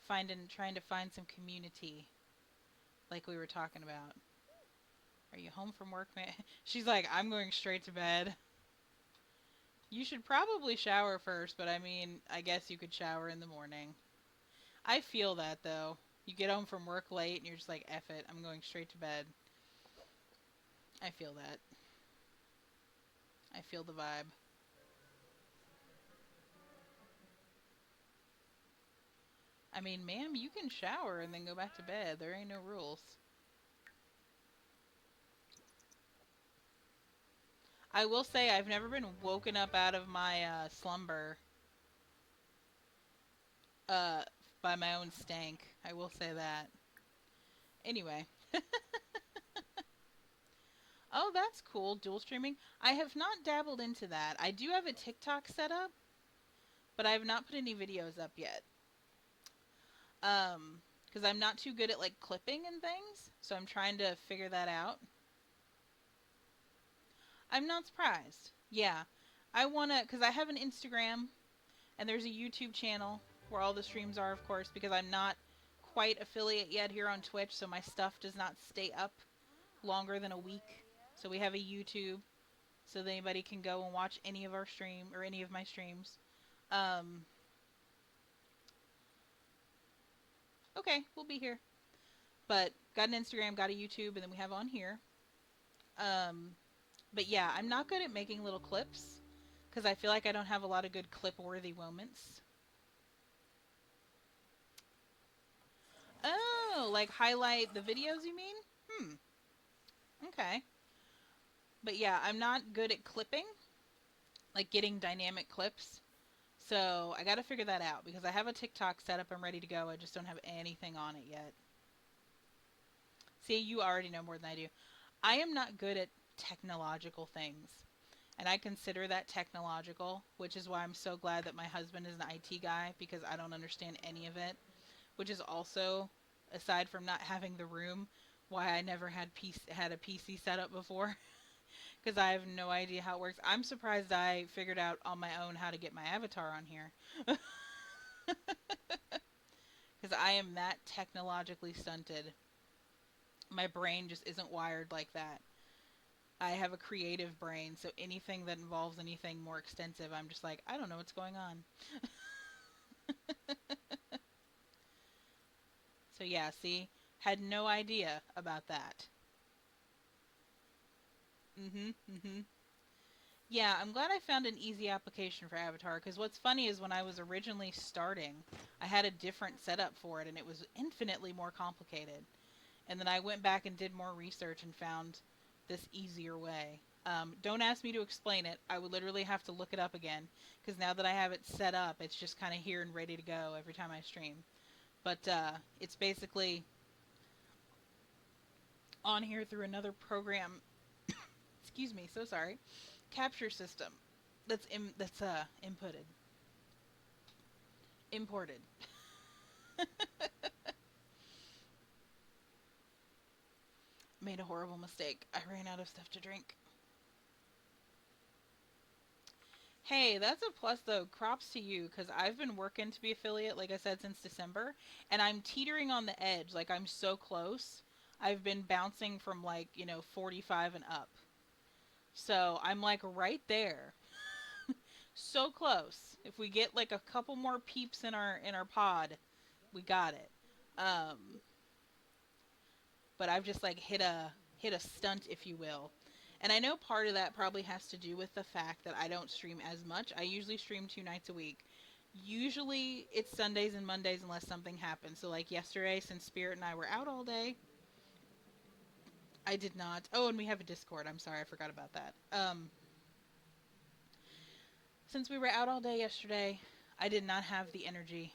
trying to find some community like we were talking about? Are you home from work, man? She's like, I'm going straight to bed. You should probably shower first, but I mean, I guess you could shower in the morning. I feel that, though. You get home from work late and you're just like, F it, I'm going straight to bed. I feel that. I feel the vibe. I mean, ma'am, you can shower and then go back to bed. There ain't no rules. I will say I've never been woken up out of my slumber by my own stank. I will say that. Anyway. Oh, that's cool. Dual streaming. I have not dabbled into that. I do have a TikTok set up, but I have not put any videos up yet. Because I'm not too good at like clipping and things, so I'm trying to figure that out. I'm not surprised. Yeah. I want to, because I have an Instagram, and there's a YouTube channel where all the streams are, of course, because I'm not quite affiliate yet here on Twitch, so my stuff does not stay up longer than a week. So we have a YouTube, so that anybody can go and watch any of our stream, or any of my streams. Okay, we'll be here. But got an Instagram, got a YouTube, and then we have on here. But yeah, I'm not good at making little clips, because I feel like I don't have a lot of good clip-worthy moments. Oh, like highlight the videos, you mean? Okay. But yeah, I'm not good at clipping, like getting dynamic clips. So I gotta figure that out, because I have a TikTok set up and ready to go. I just don't have anything on it yet. See, you already know more than I do. I am not good at technological things. And I consider that technological, which is why I'm so glad that my husband is an IT guy, because I don't understand any of it. Which is also, aside from not having the room, why I never had a PC set up before. Because I have no idea how it works. I'm surprised I figured out on my own how to get my avatar on here. Because I am that technologically stunted. My brain just isn't wired like that. I have a creative brain, so anything that involves anything more extensive, I'm just like, I don't know what's going on. So yeah, see? Had no idea about that. Yeah, I'm glad I found an easy application for Avatar, because what's funny is when I was originally starting, I had a different setup for it, and it was infinitely more complicated. And then I went back and did more research and found this easier way. Don't ask me to explain it. I would literally have to look it up again, because now that I have it set up, it's just kind of here and ready to go every time I stream. But it's basically on here through another program. Excuse me, so sorry. Capture system that's imported. Made a horrible mistake. I ran out of stuff to drink. Hey, that's a plus though. Props to you, because I've been working to be affiliate, like I said, since December, and I'm teetering on the edge. Like, I'm so close. I've been bouncing from 45 and up. So I'm like right there. So close. If we get like a couple more peeps in our pod, we got it. But I've just like hit a stunt, if you will. And I know part of that probably has to do with the fact that I don't stream as much. I usually stream 2 nights a week. Usually it's Sundays and Mondays unless something happens. So like yesterday, since Spirit and I were out all day, I did not. Oh, and we have a Discord. I'm sorry, I forgot about that. Since we were out all day yesterday, I did not have the energy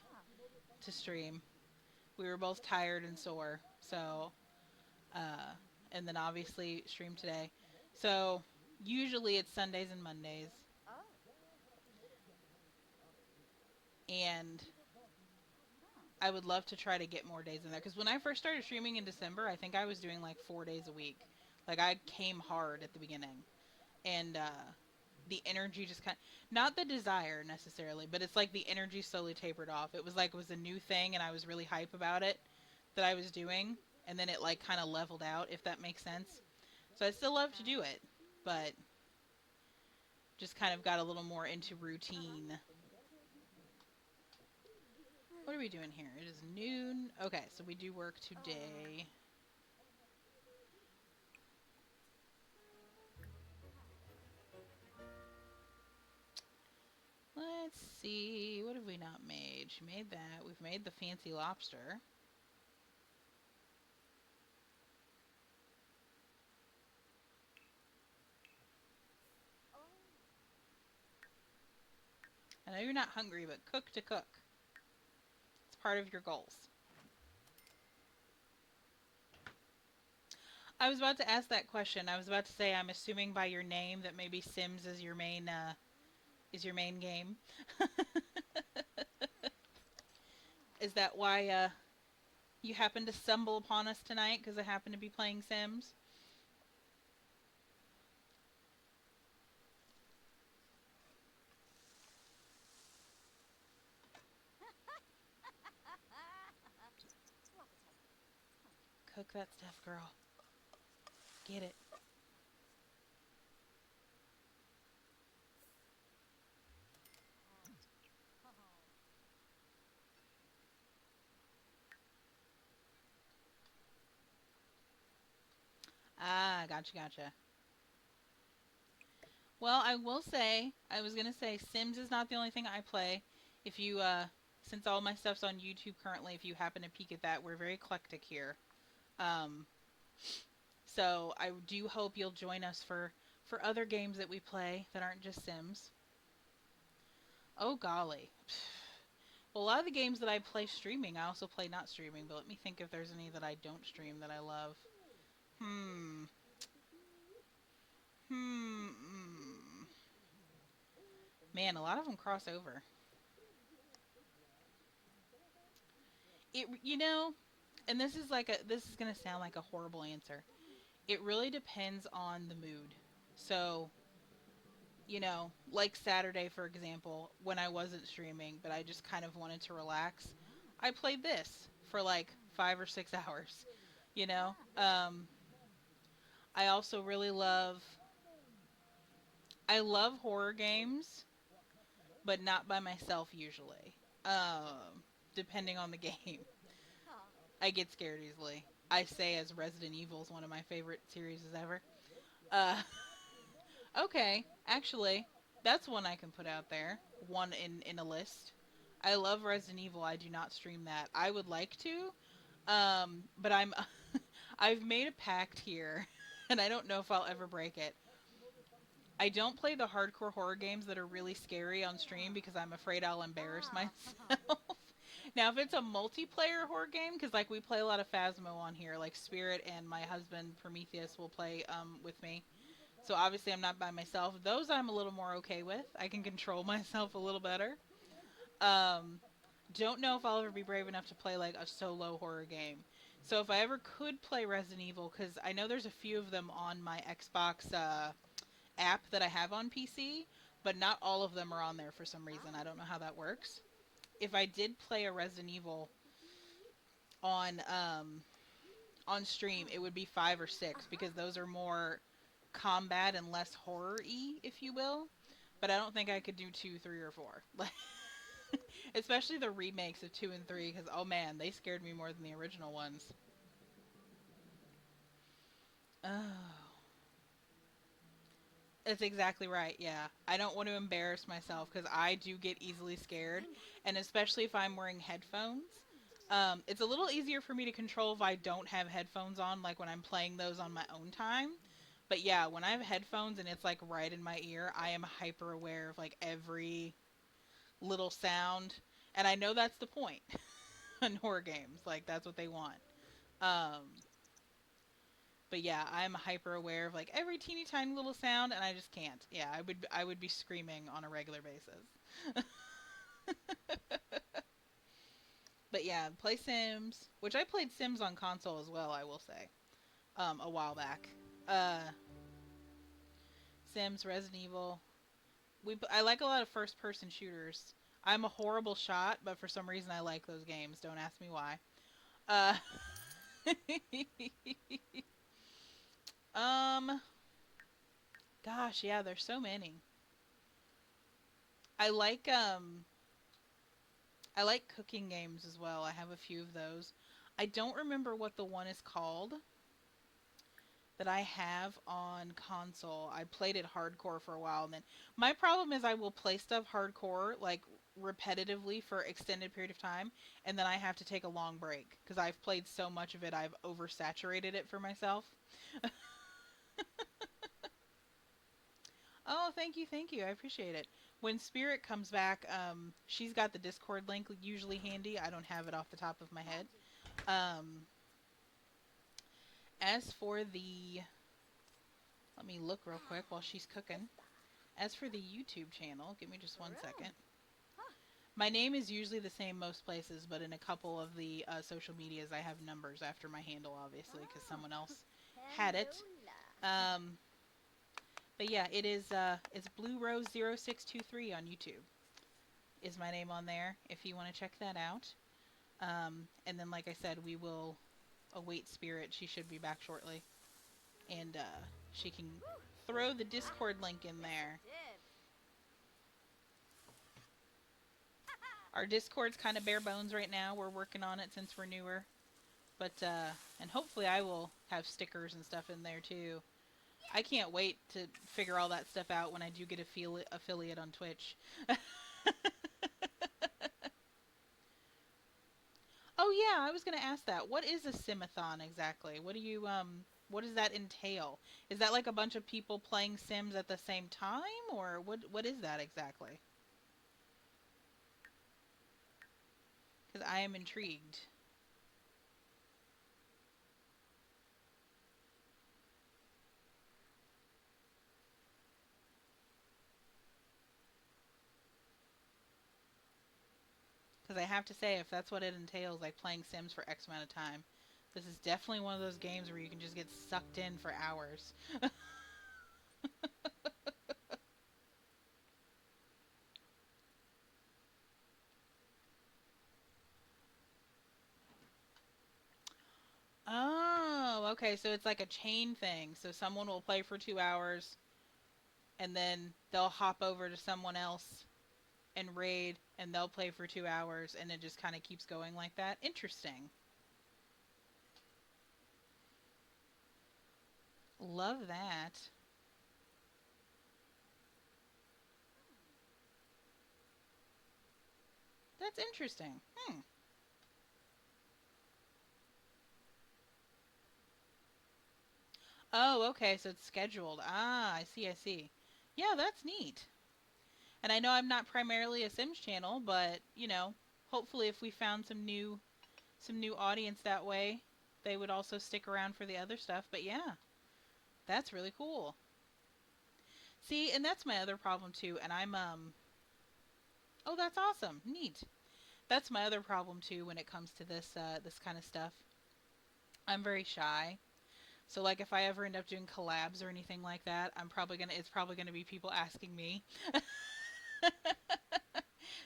to stream. We were both tired and sore. So, and then obviously stream today. So, Usually it's Sundays and Mondays. Oh. And Huh. I would love to try to get more days in there. Because when I first started streaming in December, I think I was doing like 4 days a week. Like I came hard at the beginning. And the energy just kind of, not the desire necessarily, but it's like the energy slowly tapered off. It was like it was a new thing and I was really hype about it that I was doing. And then it like kind of leveled out, if that makes sense. So I still love to do it, but just kind of got a little more into routine. What are we doing here? It is noon. Okay, so we do work today. Let's see. What have we not made? She made that. We've made the fancy lobster. Oh. I know you're not hungry, but cook to cook. It's part of your goals. I was about to ask that question. I was about to say, I'm assuming by your name that maybe Sims is your main game. Is that why you happened to stumble upon us tonight? Because I happen to be playing Sims. Cook that stuff, girl. Get it. Ah, gotcha. Well, I will say, I was gonna say, Sims is not the only thing I play. If you, since all my stuff's on YouTube currently, if you happen to peek at that, we're very eclectic here. Um, so I do hope you'll join us for other games that we play that aren't just Sims. Oh golly. Well, a lot of the games that I play streaming, I also play not streaming, but let me think if there's any that I don't stream that I love. Hmm. Hmm. Man, a lot of them cross over. And this is gonna sound like a horrible answer. It really depends on the mood. So, like Saturday, for example, when I wasn't streaming, but I just kind of wanted to relax, I played this for like 5 or 6 hours. You know, I also really I love horror games, but not by myself usually. Depending on the game, Huh. I get scared easily. I say as Resident Evil is one of my favorite series ever. Uh, okay, actually, that's one I can put out there. One in a list. I love Resident Evil. I do not stream that. I would like to, but I've made a pact here, and I don't know if I'll ever break it. I don't play the hardcore horror games that are really scary on stream because I'm afraid I'll embarrass Ah. myself. Now, if it's a multiplayer horror game, because like we play a lot of Phasmo on here, like Spirit and my husband Prometheus will play with me. So obviously I'm not by myself. Those I'm a little more okay with. I can control myself a little better. Um, don't know if I'll ever be brave enough to play like a solo horror game. So if I ever could play Resident Evil, because I know there's a few of them on my Xbox app that I have on PC, but not all of them are on there for some reason. I don't know how that works. If I did play a Resident Evil on on stream, it would be 5 or 6 because those are more combat and less horror-y, if you will. But I don't think I could do 2, 3, or 4. Like, especially the remakes of 2 and 3, because oh man, they scared me more than the original ones. Oh, that's exactly right. Yeah, I don't want to embarrass myself because I do get easily scared, and especially if I'm wearing headphones. It's a little easier for me to control if I don't have headphones on, like when I'm playing those on my own time. But yeah, when I have headphones and it's like right in my ear, I am hyper aware of like every little sound. And I know that's the point in horror games. Like that's what they want. Um, But yeah, I'm hyper aware of like every teeny tiny little sound, and I just can't. Yeah, I would be screaming on a regular basis. But yeah, play Sims, which I played Sims on console as well. I will say, a while back. Uh, Sims, Resident Evil. I like a lot of first person shooters. I'm a horrible shot, but for some reason I like those games. Don't ask me why. Uh, um, gosh, yeah, there's so many. I like um I like cooking games as well. I have a few of those. I don't remember what the one is called that I have on console. I played it hardcore for a while, and then my problem is I will play stuff hardcore like repetitively for extended period of time, and then I have to take a long break because I've played so much of it. I've oversaturated it for myself. Oh, thank you. I appreciate it. When Spirit comes back, she's got the Discord link usually handy. I don't have it off the top of my head. Um, as for the, let me look real quick while she's cooking. As for the YouTube channel, give me just 1 second. My name is usually the same most places, but in a couple of the social medias, I have numbers after my handle, obviously, because someone else had it. But yeah, it's Blue Rose 0623 on YouTube. Is my name on there if you want to check that out. And then, like I said, we will await Spirit. She should be back shortly. And she can throw the Discord link in there. Our Discord's kind of bare bones right now. We're working on it since we're newer. But, and hopefully I will have stickers and stuff in there too. I can't wait to figure all that stuff out when I do get affiliate on Twitch. Oh yeah, I was gonna ask that. What is a simathon exactly? What does that entail? Is that like a bunch of people playing Sims at the same time, or what is that exactly? Because I am intrigued. Because I have to say, if that's what it entails, like playing Sims for X amount of time, this is definitely one of those games where you can just get sucked in for hours. Oh, okay, so it's like a chain thing. So someone will play for 2 hours, and then they'll hop over to someone else and raid, and they'll play for 2 hours, and it just kind of keeps going like that. Interesting. Love that. That's interesting. Oh, okay, so it's scheduled. Ah, I see. Yeah, that's neat. And I know I'm not primarily a Sims channel, but, hopefully if we found some new audience that way, they would also stick around for the other stuff. But yeah, that's really cool. See, and that's my other problem too, and oh, that's awesome. Neat. That's my other problem too when it comes to this kind of stuff. I'm very shy. So like if I ever end up doing collabs or anything like that, it's probably gonna be people asking me.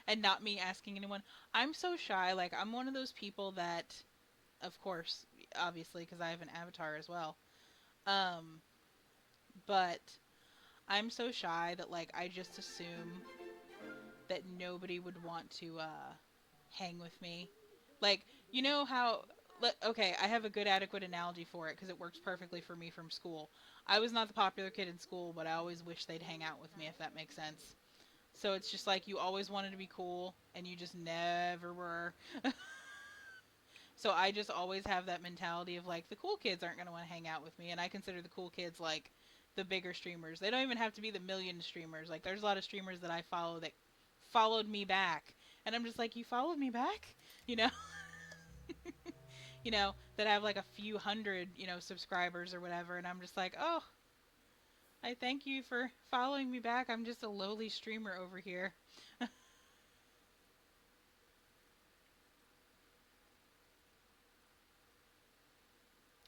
And not me asking anyone. I'm so shy. Like I'm one of those people that, of course, obviously because I have an avatar as well. Um, but I'm so shy that like I just assume that nobody would want to hang with me. Like, you know how okay, I have a good adequate analogy for it because it works perfectly for me from school. I was not the popular kid in school, but I always wish they'd hang out with me, if that makes sense. So it's just like you always wanted to be cool and you just never were. So I just always have that mentality of like the cool kids aren't going to want to hang out with me, and I consider the cool kids like the bigger streamers. They don't even have to be the million streamers. Like there's a lot of streamers that I follow that followed me back, and I'm just like, you followed me back, you know? that have like a few hundred, subscribers or whatever, and I'm just like, oh, I thank you for following me back. I'm just a lowly streamer over here.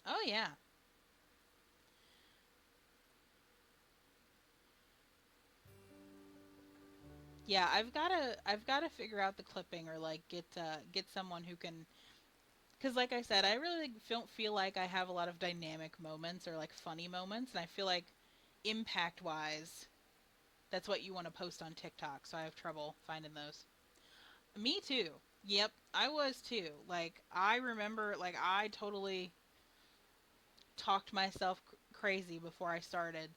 Oh yeah. Yeah, I've got to figure out the clipping or like get someone who can, cuz like I said, I really don't feel like I have a lot of dynamic moments or like funny moments, and I feel like impact wise that's what you want to post on TikTok, so I have trouble finding those. Me too. Yep, I was too. Like I remember like I totally talked myself crazy before I started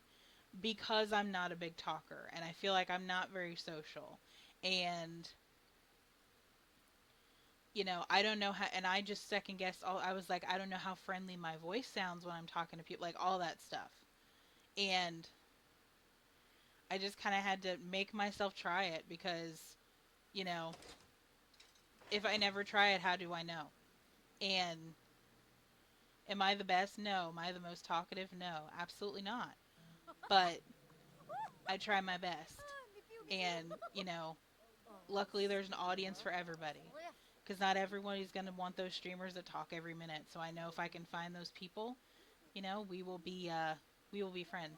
because I'm not a big talker and I feel like I'm not very social. And I don't know how, and I just second guessed all. I was like, I don't know how friendly my voice sounds when I'm talking to people, like all that stuff. And I just kind of had to make myself try it because, you know, if I never try it, how do I know? And am I the best? No. Am I the most talkative? No, absolutely not. But I try my best. And, luckily there's an audience for everybody. Because not everyone is going to want those streamers that talk every minute. So I know if I can find those people, we will be friends.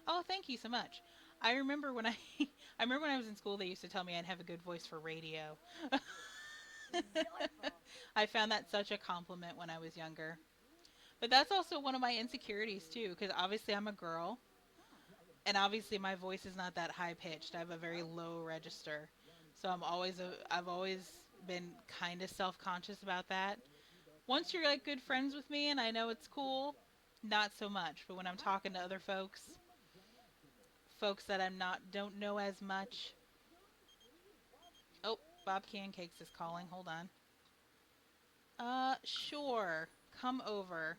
Oh, thank you so much. I remember when I remember when I was in school, they used to tell me I'd have a good voice for radio. I found that such a compliment when I was younger. But that's also one of my insecurities too, because obviously I'm a girl, and obviously my voice is not that high pitched. I have a very low register, so I've always been kind of self conscious about that. Once you're like good friends with me, and I know it's cool, not so much. But when I'm talking to other folks that I'm not don't know as much. Oh, Bob Cancakes is calling. Hold on. Sure. Come over.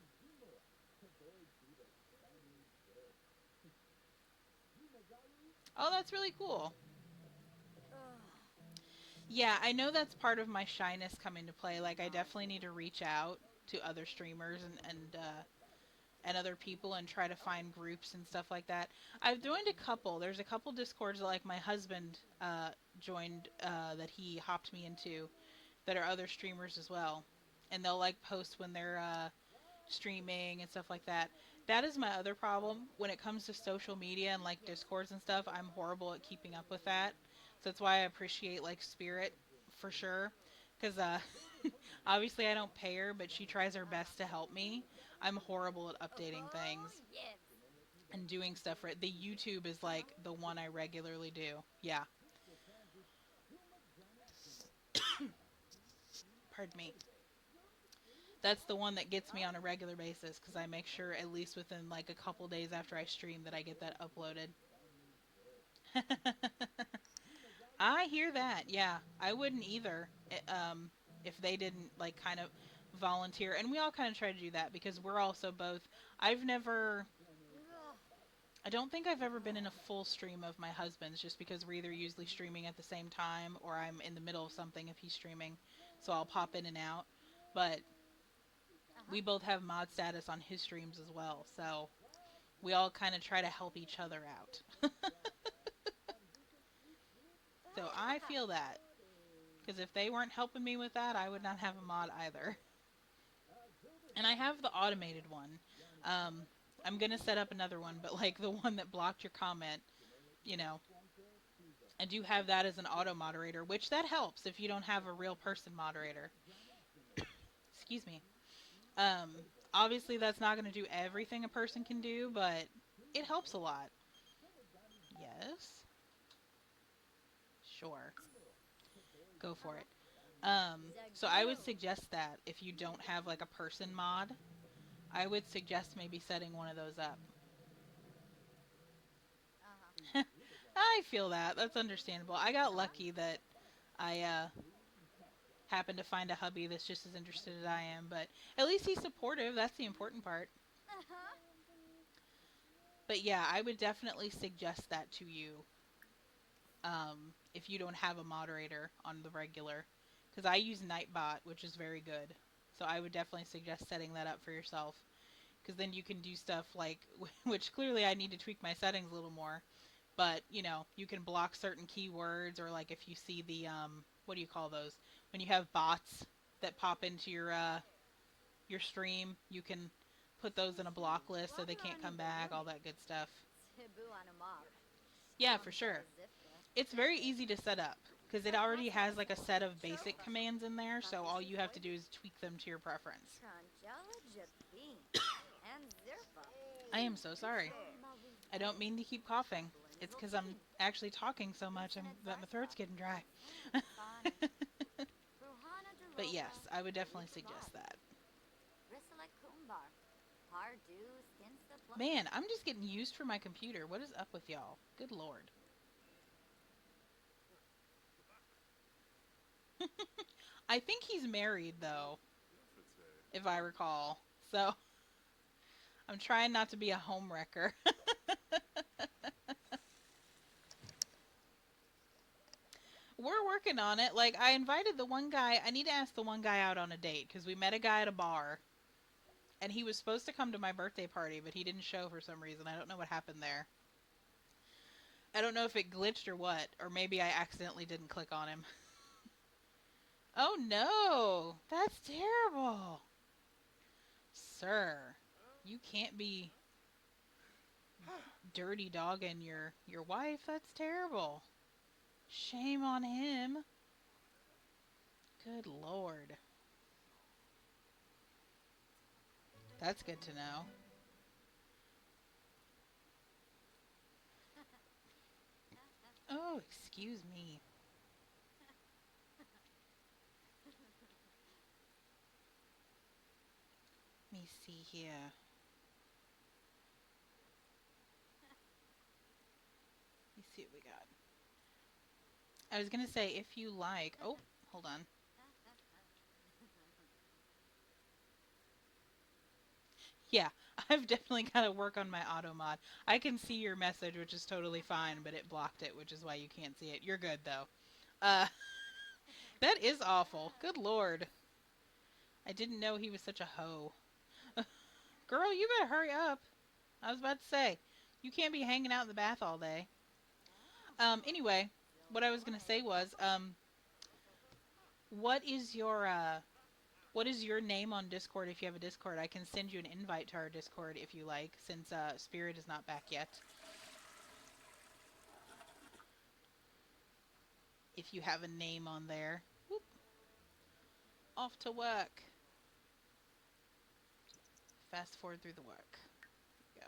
Oh, that's really cool. Yeah, I know that's part of my shyness coming to play. Like, I definitely need to reach out to other streamers and other people and try to find groups and stuff like that. I've joined a couple. There's a couple discords that like my husband joined that he hopped me into that are other streamers as well, and they'll like post when they're streaming and stuff like that. That is my other problem when it comes to social media and like discords and stuff. I'm horrible at keeping up with that. So that's why I appreciate like Spirit for sure, because obviously I don't pay her, but she tries her best to help me. I'm horrible at updating things and doing stuff right. The YouTube is like the one I regularly do. Yeah. Pardon me. That's the one that gets me on a regular basis because I make sure at least within like a couple days after I stream that I get that uploaded. I hear that. Yeah, I wouldn't either. If they didn't like kind of volunteer, and we all kind of try to do that because we're also both. I've never. I don't think I've ever been in a full stream of my husband's just because we're either usually streaming at the same time or I'm in the middle of something if he's streaming. So I'll pop in and out. But we both have mod status on his streams as well. So we all kind of try to help each other out. So I feel that. Because if they weren't helping me with that, I would not have a mod either. And I have the automated one. I'm going to set up another one, but like the one that blocked your comment, you know, I do have that as an auto moderator, which that helps if you don't have a real person moderator. Excuse me. Obviously that's not going to do everything a person can do, but it helps a lot. Yes. Sure. Go for it. So I would suggest that if you don't have like a person mod, I would suggest maybe setting one of those up. I feel that. That's understandable. I got lucky that I happened to find a hubby that's just as interested as I am, but at least he's supportive. That's the important part. But yeah, I would definitely suggest that to you if you don't have a moderator on the regular. Because I use Nightbot, which is very good. So I would definitely suggest setting that up for yourself. Because then you can do stuff like, which clearly I need to tweak my settings a little more. But, you know, you can block certain keywords, or like if you see the, what do you call those? When you have bots that pop into your stream, you can put those in a block list so they can't come back, all that good stuff. Tibu on a mob. Yeah, for sure. It's very easy to set up because it already has like a set of basic commands in there, so all you have to do is tweak them to your preference. Tranjala Jabin. And Zirpa. I am so sorry. I don't mean to keep coughing. It's because I'm actually talking so much and that my throat's getting dry. But yes, I would definitely suggest that. Man, I'm just getting used for my computer. What is up with y'all? Good lord. I think he's married, though, if I recall. So, I'm trying not to be a homewrecker. We're working on it. Like, I invited the one guy. I need to ask the one guy out on a date, because we met a guy at a bar. And he was supposed to come to my birthday party, but he didn't show for some reason. I don't know what happened there. I don't know if it glitched or what. Or maybe I accidentally didn't click on him. Oh no! That's terrible! Sir, you can't be dirty dogging your wife. That's terrible. Shame on him. Good lord. That's good to know. Oh, excuse me. Let me see here. Let me see what we got. I was gonna say, if you like... Oh, hold on. Yeah, I've definitely got to work on my auto mod. I can see your message, which is totally fine, but it blocked it, which is why you can't see it. You're good, though. That is awful. Good lord. I didn't know he was such a hoe. Girl, you better hurry up. I was about to say, you can't be hanging out in the bath all day. Anyway, what I was going to say was, what is your name on Discord if you have a Discord? I can send you an invite to our Discord if you like, since Spirit is not back yet. If you have a name on there. Whoop. Off to work. Fast forward through the work. There we go.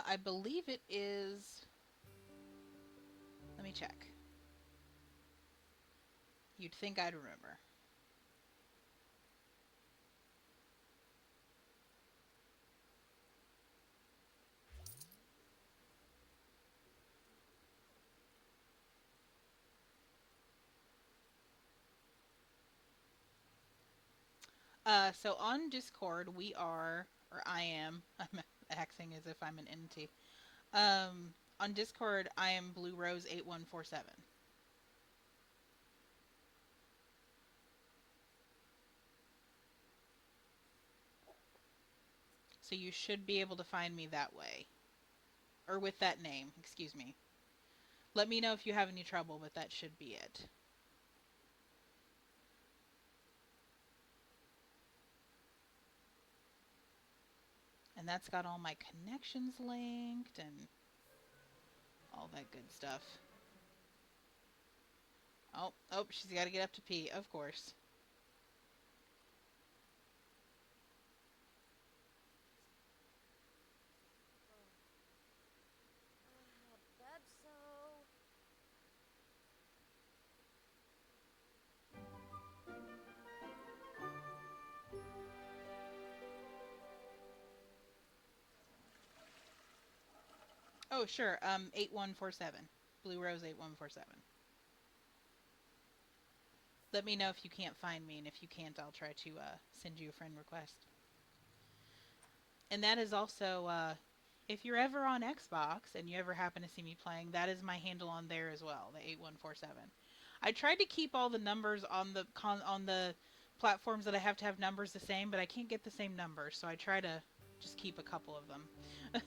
I believe it is... Let me check. You'd think I'd remember. So on Discord, we are, or I am, I'm acting as if I'm an entity. On Discord, I am Blue Rose 8147. So you should be able to find me that way. Or with that name, excuse me. Let me know if you have any trouble, but that should be it. And that's got all my connections linked and all that good stuff. Oh, she's got to get up to pee, of course. Oh, sure. 8147. Blue Rose 8147. Let me know if you can't find me, and if you can't, I'll try to send you a friend request. And that is also If you're ever on Xbox and you ever happen to see me playing, that is my handle on there as well, the 8147. I tried to keep all the numbers on the platforms that I have to have numbers the same, but I can't get the same numbers, so I try to just keep a couple of them.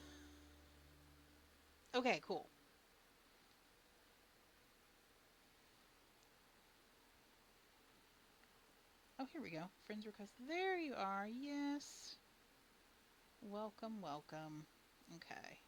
Okay, cool. Oh, here we go. Friends request. There you are. Yes. Welcome, welcome. Okay.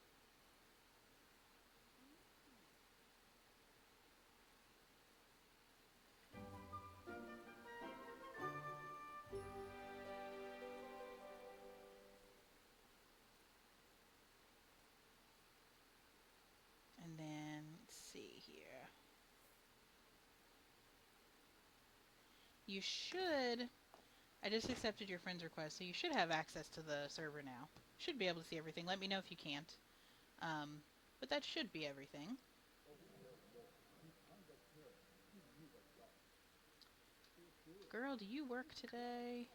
And then, let's see here. You should... I just accepted your friend's request, so you should have access to the server now. Should be able to see everything. Let me know if you can't. But that should be everything. Girl, do you work today?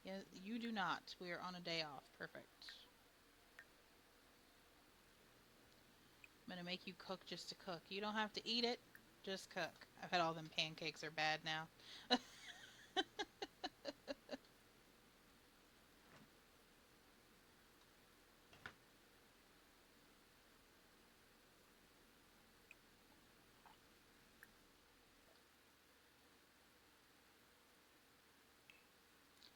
Yeah, you do not. We are on a day off. Perfect. I'm gonna make you cook just to cook. You don't have to eat it, just cook. I've had all them pancakes are bad now.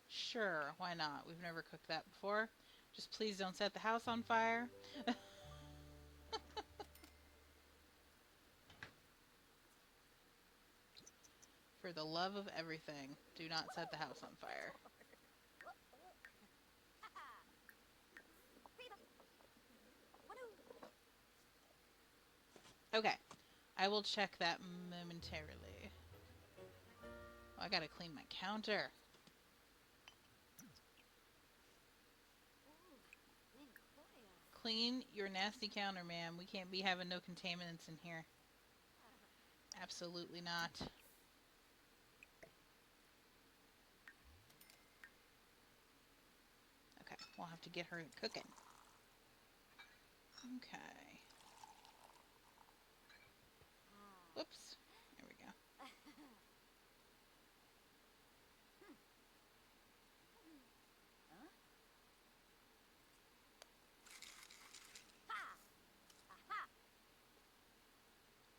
Sure, why not? We've never cooked that before. Just please don't set the house on fire. For the love of everything, do not set the house on fire. Okay, I will check that momentarily. Oh, I gotta clean my counter. Clean your nasty counter, ma'am. We can't be having no contaminants in here. Absolutely not. Okay, we'll have to get her cooking. Okay. Whoops. There we go.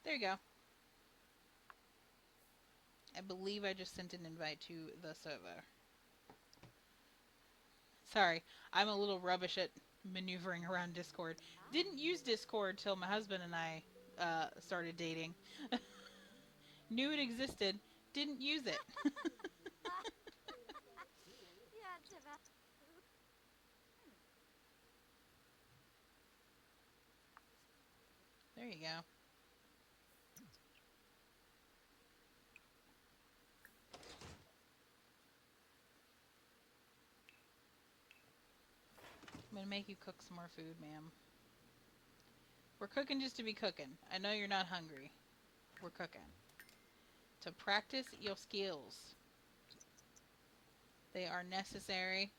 There you go. I believe I just sent an invite to the server. Sorry, I'm a little rubbish at maneuvering around Discord. Didn't use Discord till my husband and I started dating. Knew it existed, didn't use it. There you go. I'm gonna make you cook some more food, ma'am. We're cooking just to be cooking. I know you're not hungry. We're cooking. To practice your skills. They are necessary.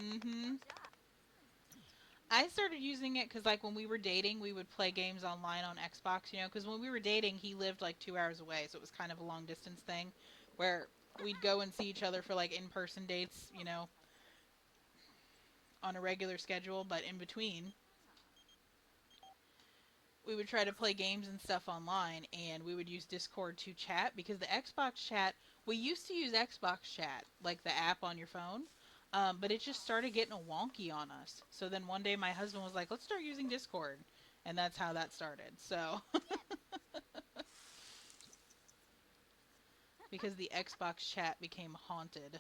Mm-hmm. I started using it because, like, when we were dating, we would play games online on Xbox, you know, because when we were dating, he lived, like, 2 hours away, so it was kind of a long-distance thing, where we'd go and see each other for, like, in-person dates, you know, on a regular schedule, but in between, we would try to play games and stuff online, and we would use Discord to chat, because the Xbox chat, we used to use Xbox chat, like the app on your phone, but it just started getting wonky on us. So then one day my husband was like, let's start using Discord. And that's how that started. So, because the Xbox chat became haunted.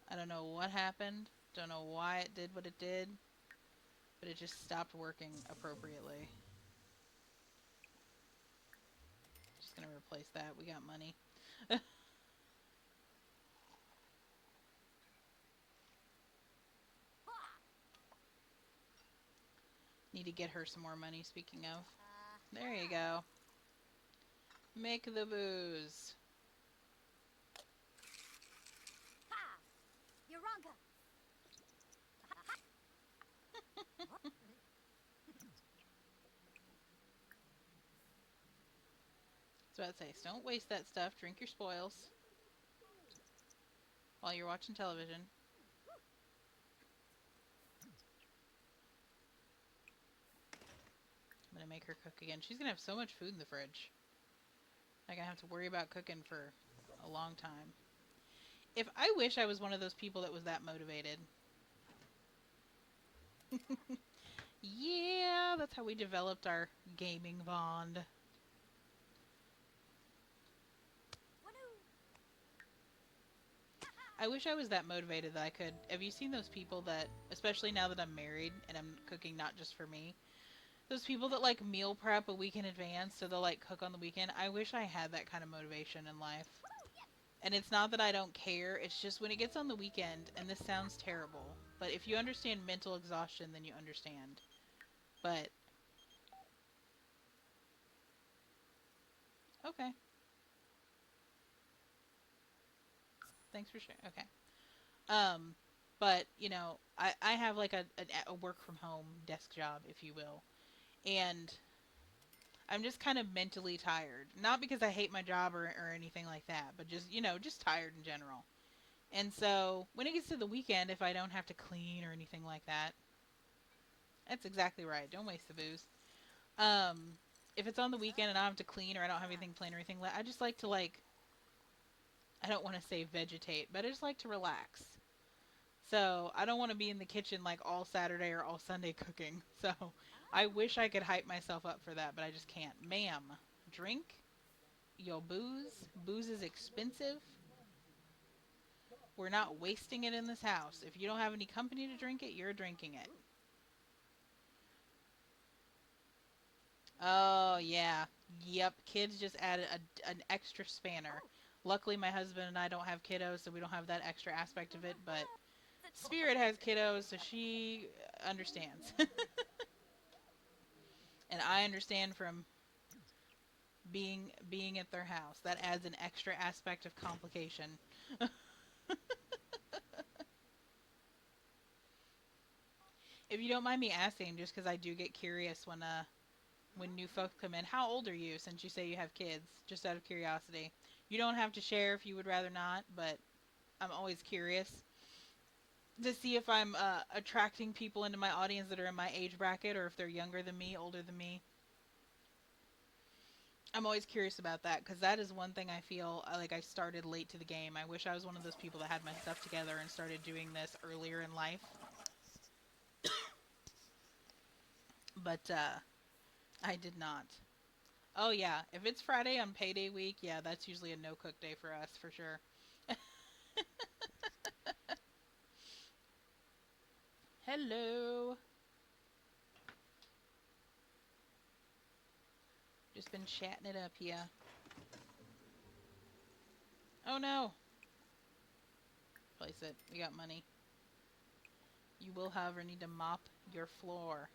I don't know what happened. Don't know why it did what it did. But it just stopped working appropriately. Just gonna replace that. We got money. Need to get her some more money, speaking of. There you go. Make the booze. was about to say, so don't waste that stuff. Drink your spoils while you're watching television. I'm gonna make her cook again. She's gonna have so much food in the fridge. I'm gonna have to worry about cooking for a long time. I wish I was one of those people that was that motivated. Yeah, that's how we developed our gaming bond. I wish I was that motivated that I could. Have you seen those people that, especially now that I'm married and I'm cooking not just for me, those people that like meal prep a week in advance so they'll like cook on the weekend? I wish I had that kind of motivation in life. And it's not that I don't care, it's just when it gets on the weekend, and this sounds terrible, but if you understand mental exhaustion, then you understand. But okay. Thanks for sharing. Okay. But you know, I have like a work from home desk job, if you will, and I'm just kind of mentally tired. Not because I hate my job or anything like that, but just, you know, just tired in general. And so when it gets to the weekend, if I don't have to clean or anything like that, that's exactly right. Don't waste the booze. If it's on the weekend and I don't have to clean or I don't have anything planned or anything, I just like to like, I don't want to say vegetate, but I just like to relax. So I don't want to be in the kitchen like all Saturday or all Sunday cooking. So I wish I could hype myself up for that, but I just can't. Ma'am, drink your booze. Booze is expensive. We're not wasting it in this house. If you don't have any company to drink it, you're drinking it. Oh, yeah. Yep. Kids just added an extra spanner. Luckily, my husband and I don't have kiddos, so we don't have that extra aspect of it, but Spirit has kiddos, so she understands. And I understand from being at their house. That adds an extra aspect of complication. If you don't mind me asking, just because I do get curious when new folks come in, how old are you? Since you say you have kids, just out of curiosity. You don't have to share if you would rather not, but I'm always curious to see if I'm attracting people into my audience that are in my age bracket, or if they're younger than me, older than me. I'm always curious about that, because that is one thing I feel like I started late to the game. I wish I was one of those people that had my stuff together and started doing this earlier in life. But I did not. Oh yeah, if it's Friday on payday week, yeah, that's usually a no-cook day for us, for sure. Hello. Just been chatting it up here. Oh no. Place it. We got money. You will, however, need to mop your floor.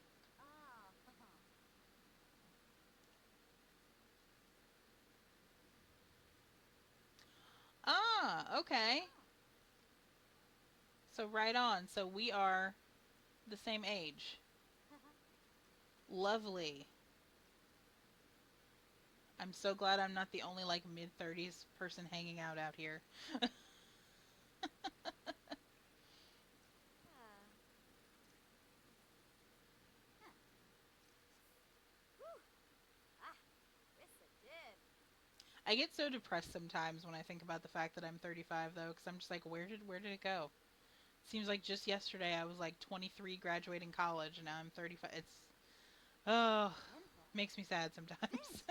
Ah, okay. So right on. So we are the same age. Lovely. I'm so glad I'm not the only like mid-30s person hanging out here. I get so depressed sometimes when I think about the fact that I'm 35 though, because I'm just like, where did it go? Seems like just yesterday I was like 23 graduating college, and now I'm 35. It's, oh, makes me sad sometimes.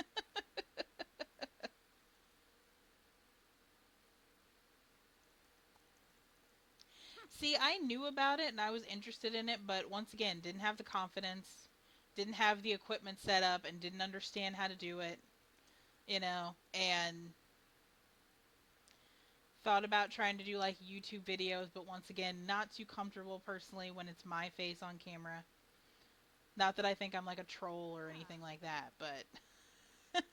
See, I knew about it and I was interested in it, but once again, didn't have the confidence, didn't have the equipment set up, and didn't understand how to do it, you know, and thought about trying to do like YouTube videos, but once again, not too comfortable personally when it's my face on camera. Not that I think I'm like a troll or anything like that, but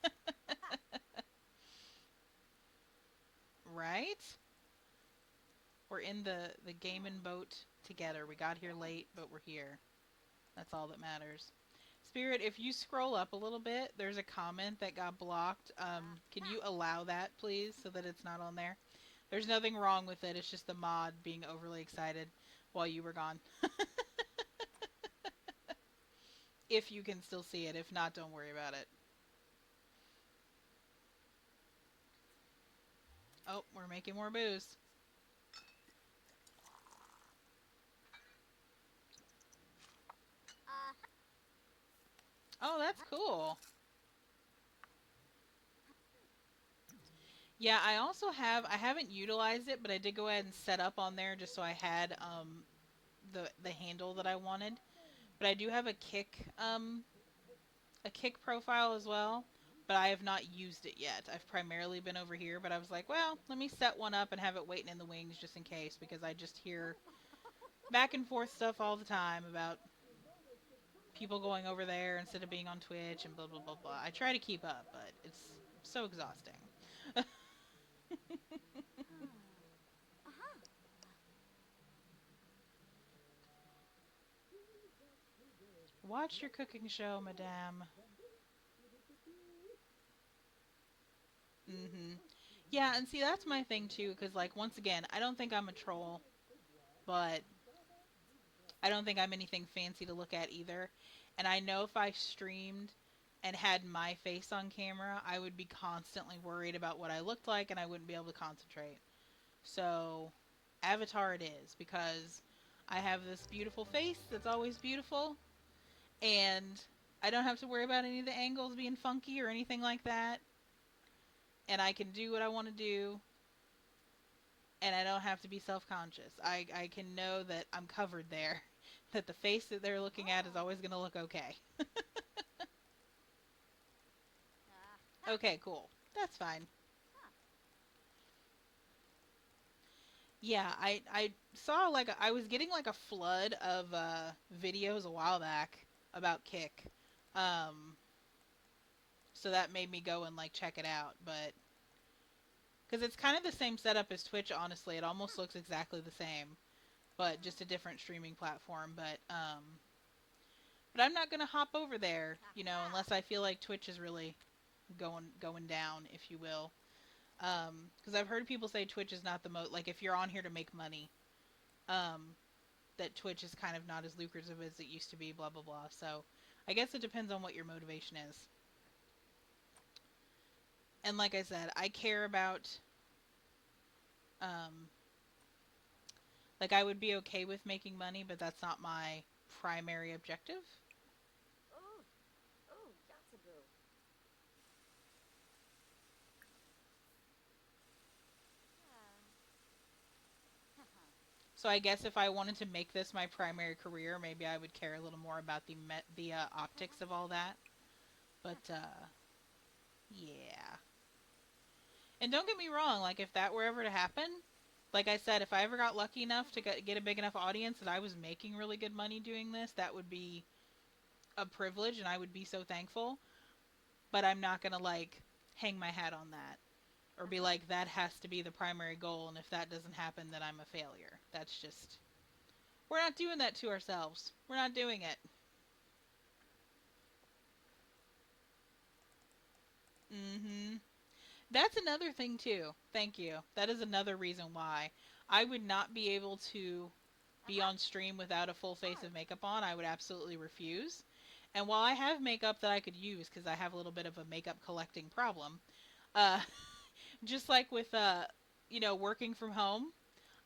right? We're in the gaming boat together. We got here late, but we're here. That's all that matters. Spirit, if you scroll up a little bit, there's a comment that got blocked. Can you allow that, please, so that it's not on there? There's nothing wrong with it. It's just the mod being overly excited while you were gone. If you can still see it. If not, don't worry about it. Oh, we're making more booze. Oh, that's cool. Yeah, I also have, I haven't utilized it, but I did go ahead and set up on there just so I had the handle that I wanted. But I do have a kick profile as well, but I have not used it yet. I've primarily been over here, but I was like, well, let me set one up and have it waiting in the wings just in case, because I just hear back and forth stuff all the time about people going over there instead of being on Twitch and blah blah blah blah. I try to keep up, but it's so exhausting. Watch your cooking show, madame. Yeah, and see, that's my thing too, because, like, once again, I don't think I'm a troll, but I don't think I'm anything fancy to look at either. And I know if I streamed and had my face on camera, I would be constantly worried about what I looked like and I wouldn't be able to concentrate. So, Avatar it is, because I have this beautiful face that's always beautiful, and I don't have to worry about any of the angles being funky or anything like that. And I can do what I want to do, and I don't have to be self-conscious. I can know that I'm covered there, that the face that they're looking at is always going to look okay. Okay, cool. That's fine. Yeah, I saw, like, I was getting like a flood of videos a while back about Kick. So that made me go and, like, check it out, but because it's kind of the same setup as Twitch, honestly. It almost looks exactly the same, but just a different streaming platform. But I'm not gonna hop over there, you know, unless I feel like Twitch is really going down, if you will. Because I've heard people say Twitch is not the most, like, if you're on here to make money, that Twitch is kind of not as lucrative as it used to be, blah blah blah. So I guess it depends on what your motivation is. And like I said, I care about, like, I would be okay with making money, but that's not my primary objective. Oh, oh, Yatsubu. So I guess if I wanted to make this my primary career, maybe I would care a little more about the optics of all that. But yeah. And don't get me wrong, like, if that were ever to happen, like I said, if I ever got lucky enough to get a big enough audience that I was making really good money doing this, that would be a privilege, and I would be so thankful. But I'm not gonna, like, hang my hat on that, or be like, that has to be the primary goal, and if that doesn't happen, then I'm a failure. That's just, we're not doing that to ourselves. We're not doing it. That's another thing too. Thank you. That is another reason why I would not be able to be on stream without a full face of makeup on. I would absolutely refuse. And while I have makeup that I could use, because I have a little bit of a makeup collecting problem, uh, just like with you know, working from home,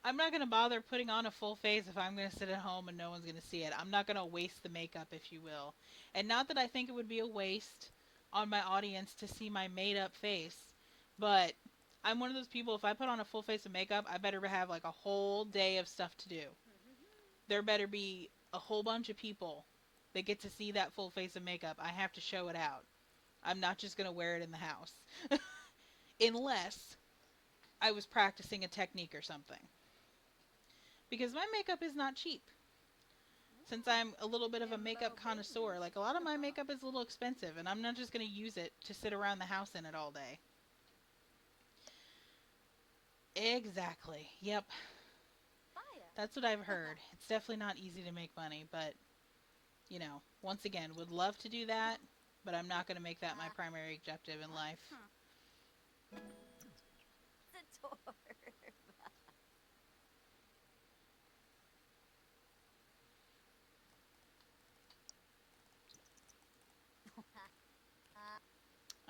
I'm not going to bother putting on a full face if I'm going to sit at home and no one's going to see it. I'm not going to waste the makeup, if you will. And not that I think it would be a waste on my audience to see my made up face, but I'm one of those people, if I put on a full face of makeup, I better have, like, a whole day of stuff to do. There better be a whole bunch of people that get to see that full face of makeup. I have to show it out. I'm not just going to wear it in the house. Unless I was practicing a technique or something. Because my makeup is not cheap. Since I'm a little bit of a makeup connoisseur, like, a lot of my makeup is a little expensive, and I'm not just going to use it to sit around the house in it all day. Exactly. Yep. That's what I've heard. It's definitely not easy to make money, but once again, would love to do that, but I'm not going to make that my primary objective in life. Zator.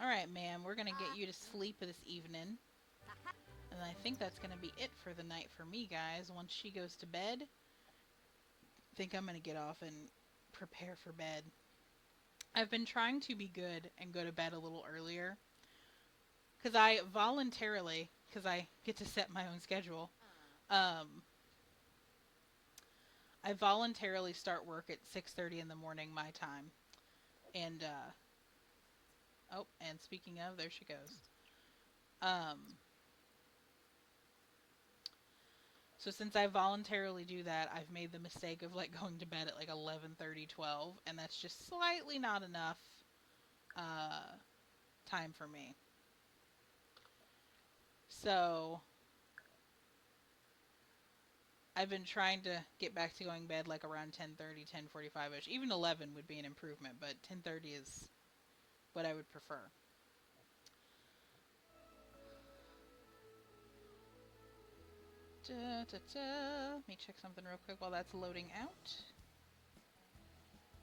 Alright, ma'am, we're going to get you to sleep this evening. And I think that's going to be it for the night for me, guys. Once she goes to bed, I think I'm going to get off and prepare for bed. I've been trying to be good and go to bed a little earlier. Because I voluntarily, because I get to set my own schedule, I voluntarily start work at 6:30 in the morning my time. And, oh, and speaking of, there she goes. So since I voluntarily do that, I've made the mistake of like going to bed at like 11:30, 12, and that's just slightly not enough time for me. So I've been trying to get back to going to bed like around 10:30, 10:45ish. Even 11 would be an improvement, but 10:30 is what I would prefer. Let me check something real quick while that's loading out.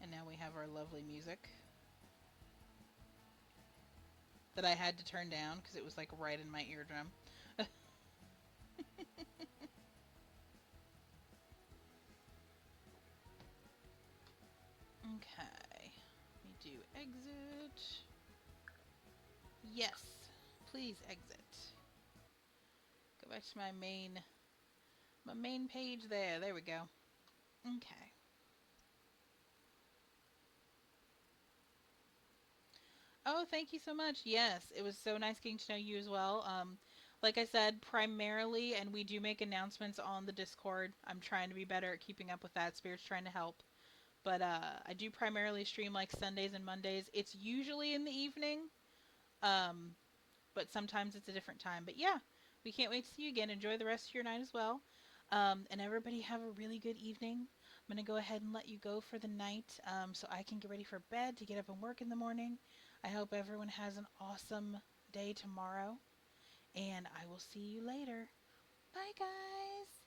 And now we have our lovely music that I had to turn down because it was like right in my eardrum. Okay, let me do exit. Yes, please exit. Go back to my main page there. There we go. Okay. Oh, thank you so much. Yes, it was so nice getting to know you as well. Like I said, primarily, and we do make announcements on the Discord. I'm trying to be better at keeping up with that. Spirit's trying to help. But I do primarily stream like Sundays and Mondays. It's usually in the evening, but sometimes it's a different time. But yeah, we can't wait to see you again. Enjoy the rest of your night as well. And everybody have a really good evening. I'm going to go ahead and let you go for the night so I can get ready for bed to get up and work in the morning. I hope everyone has an awesome day tomorrow. And I will see you later. Bye, guys.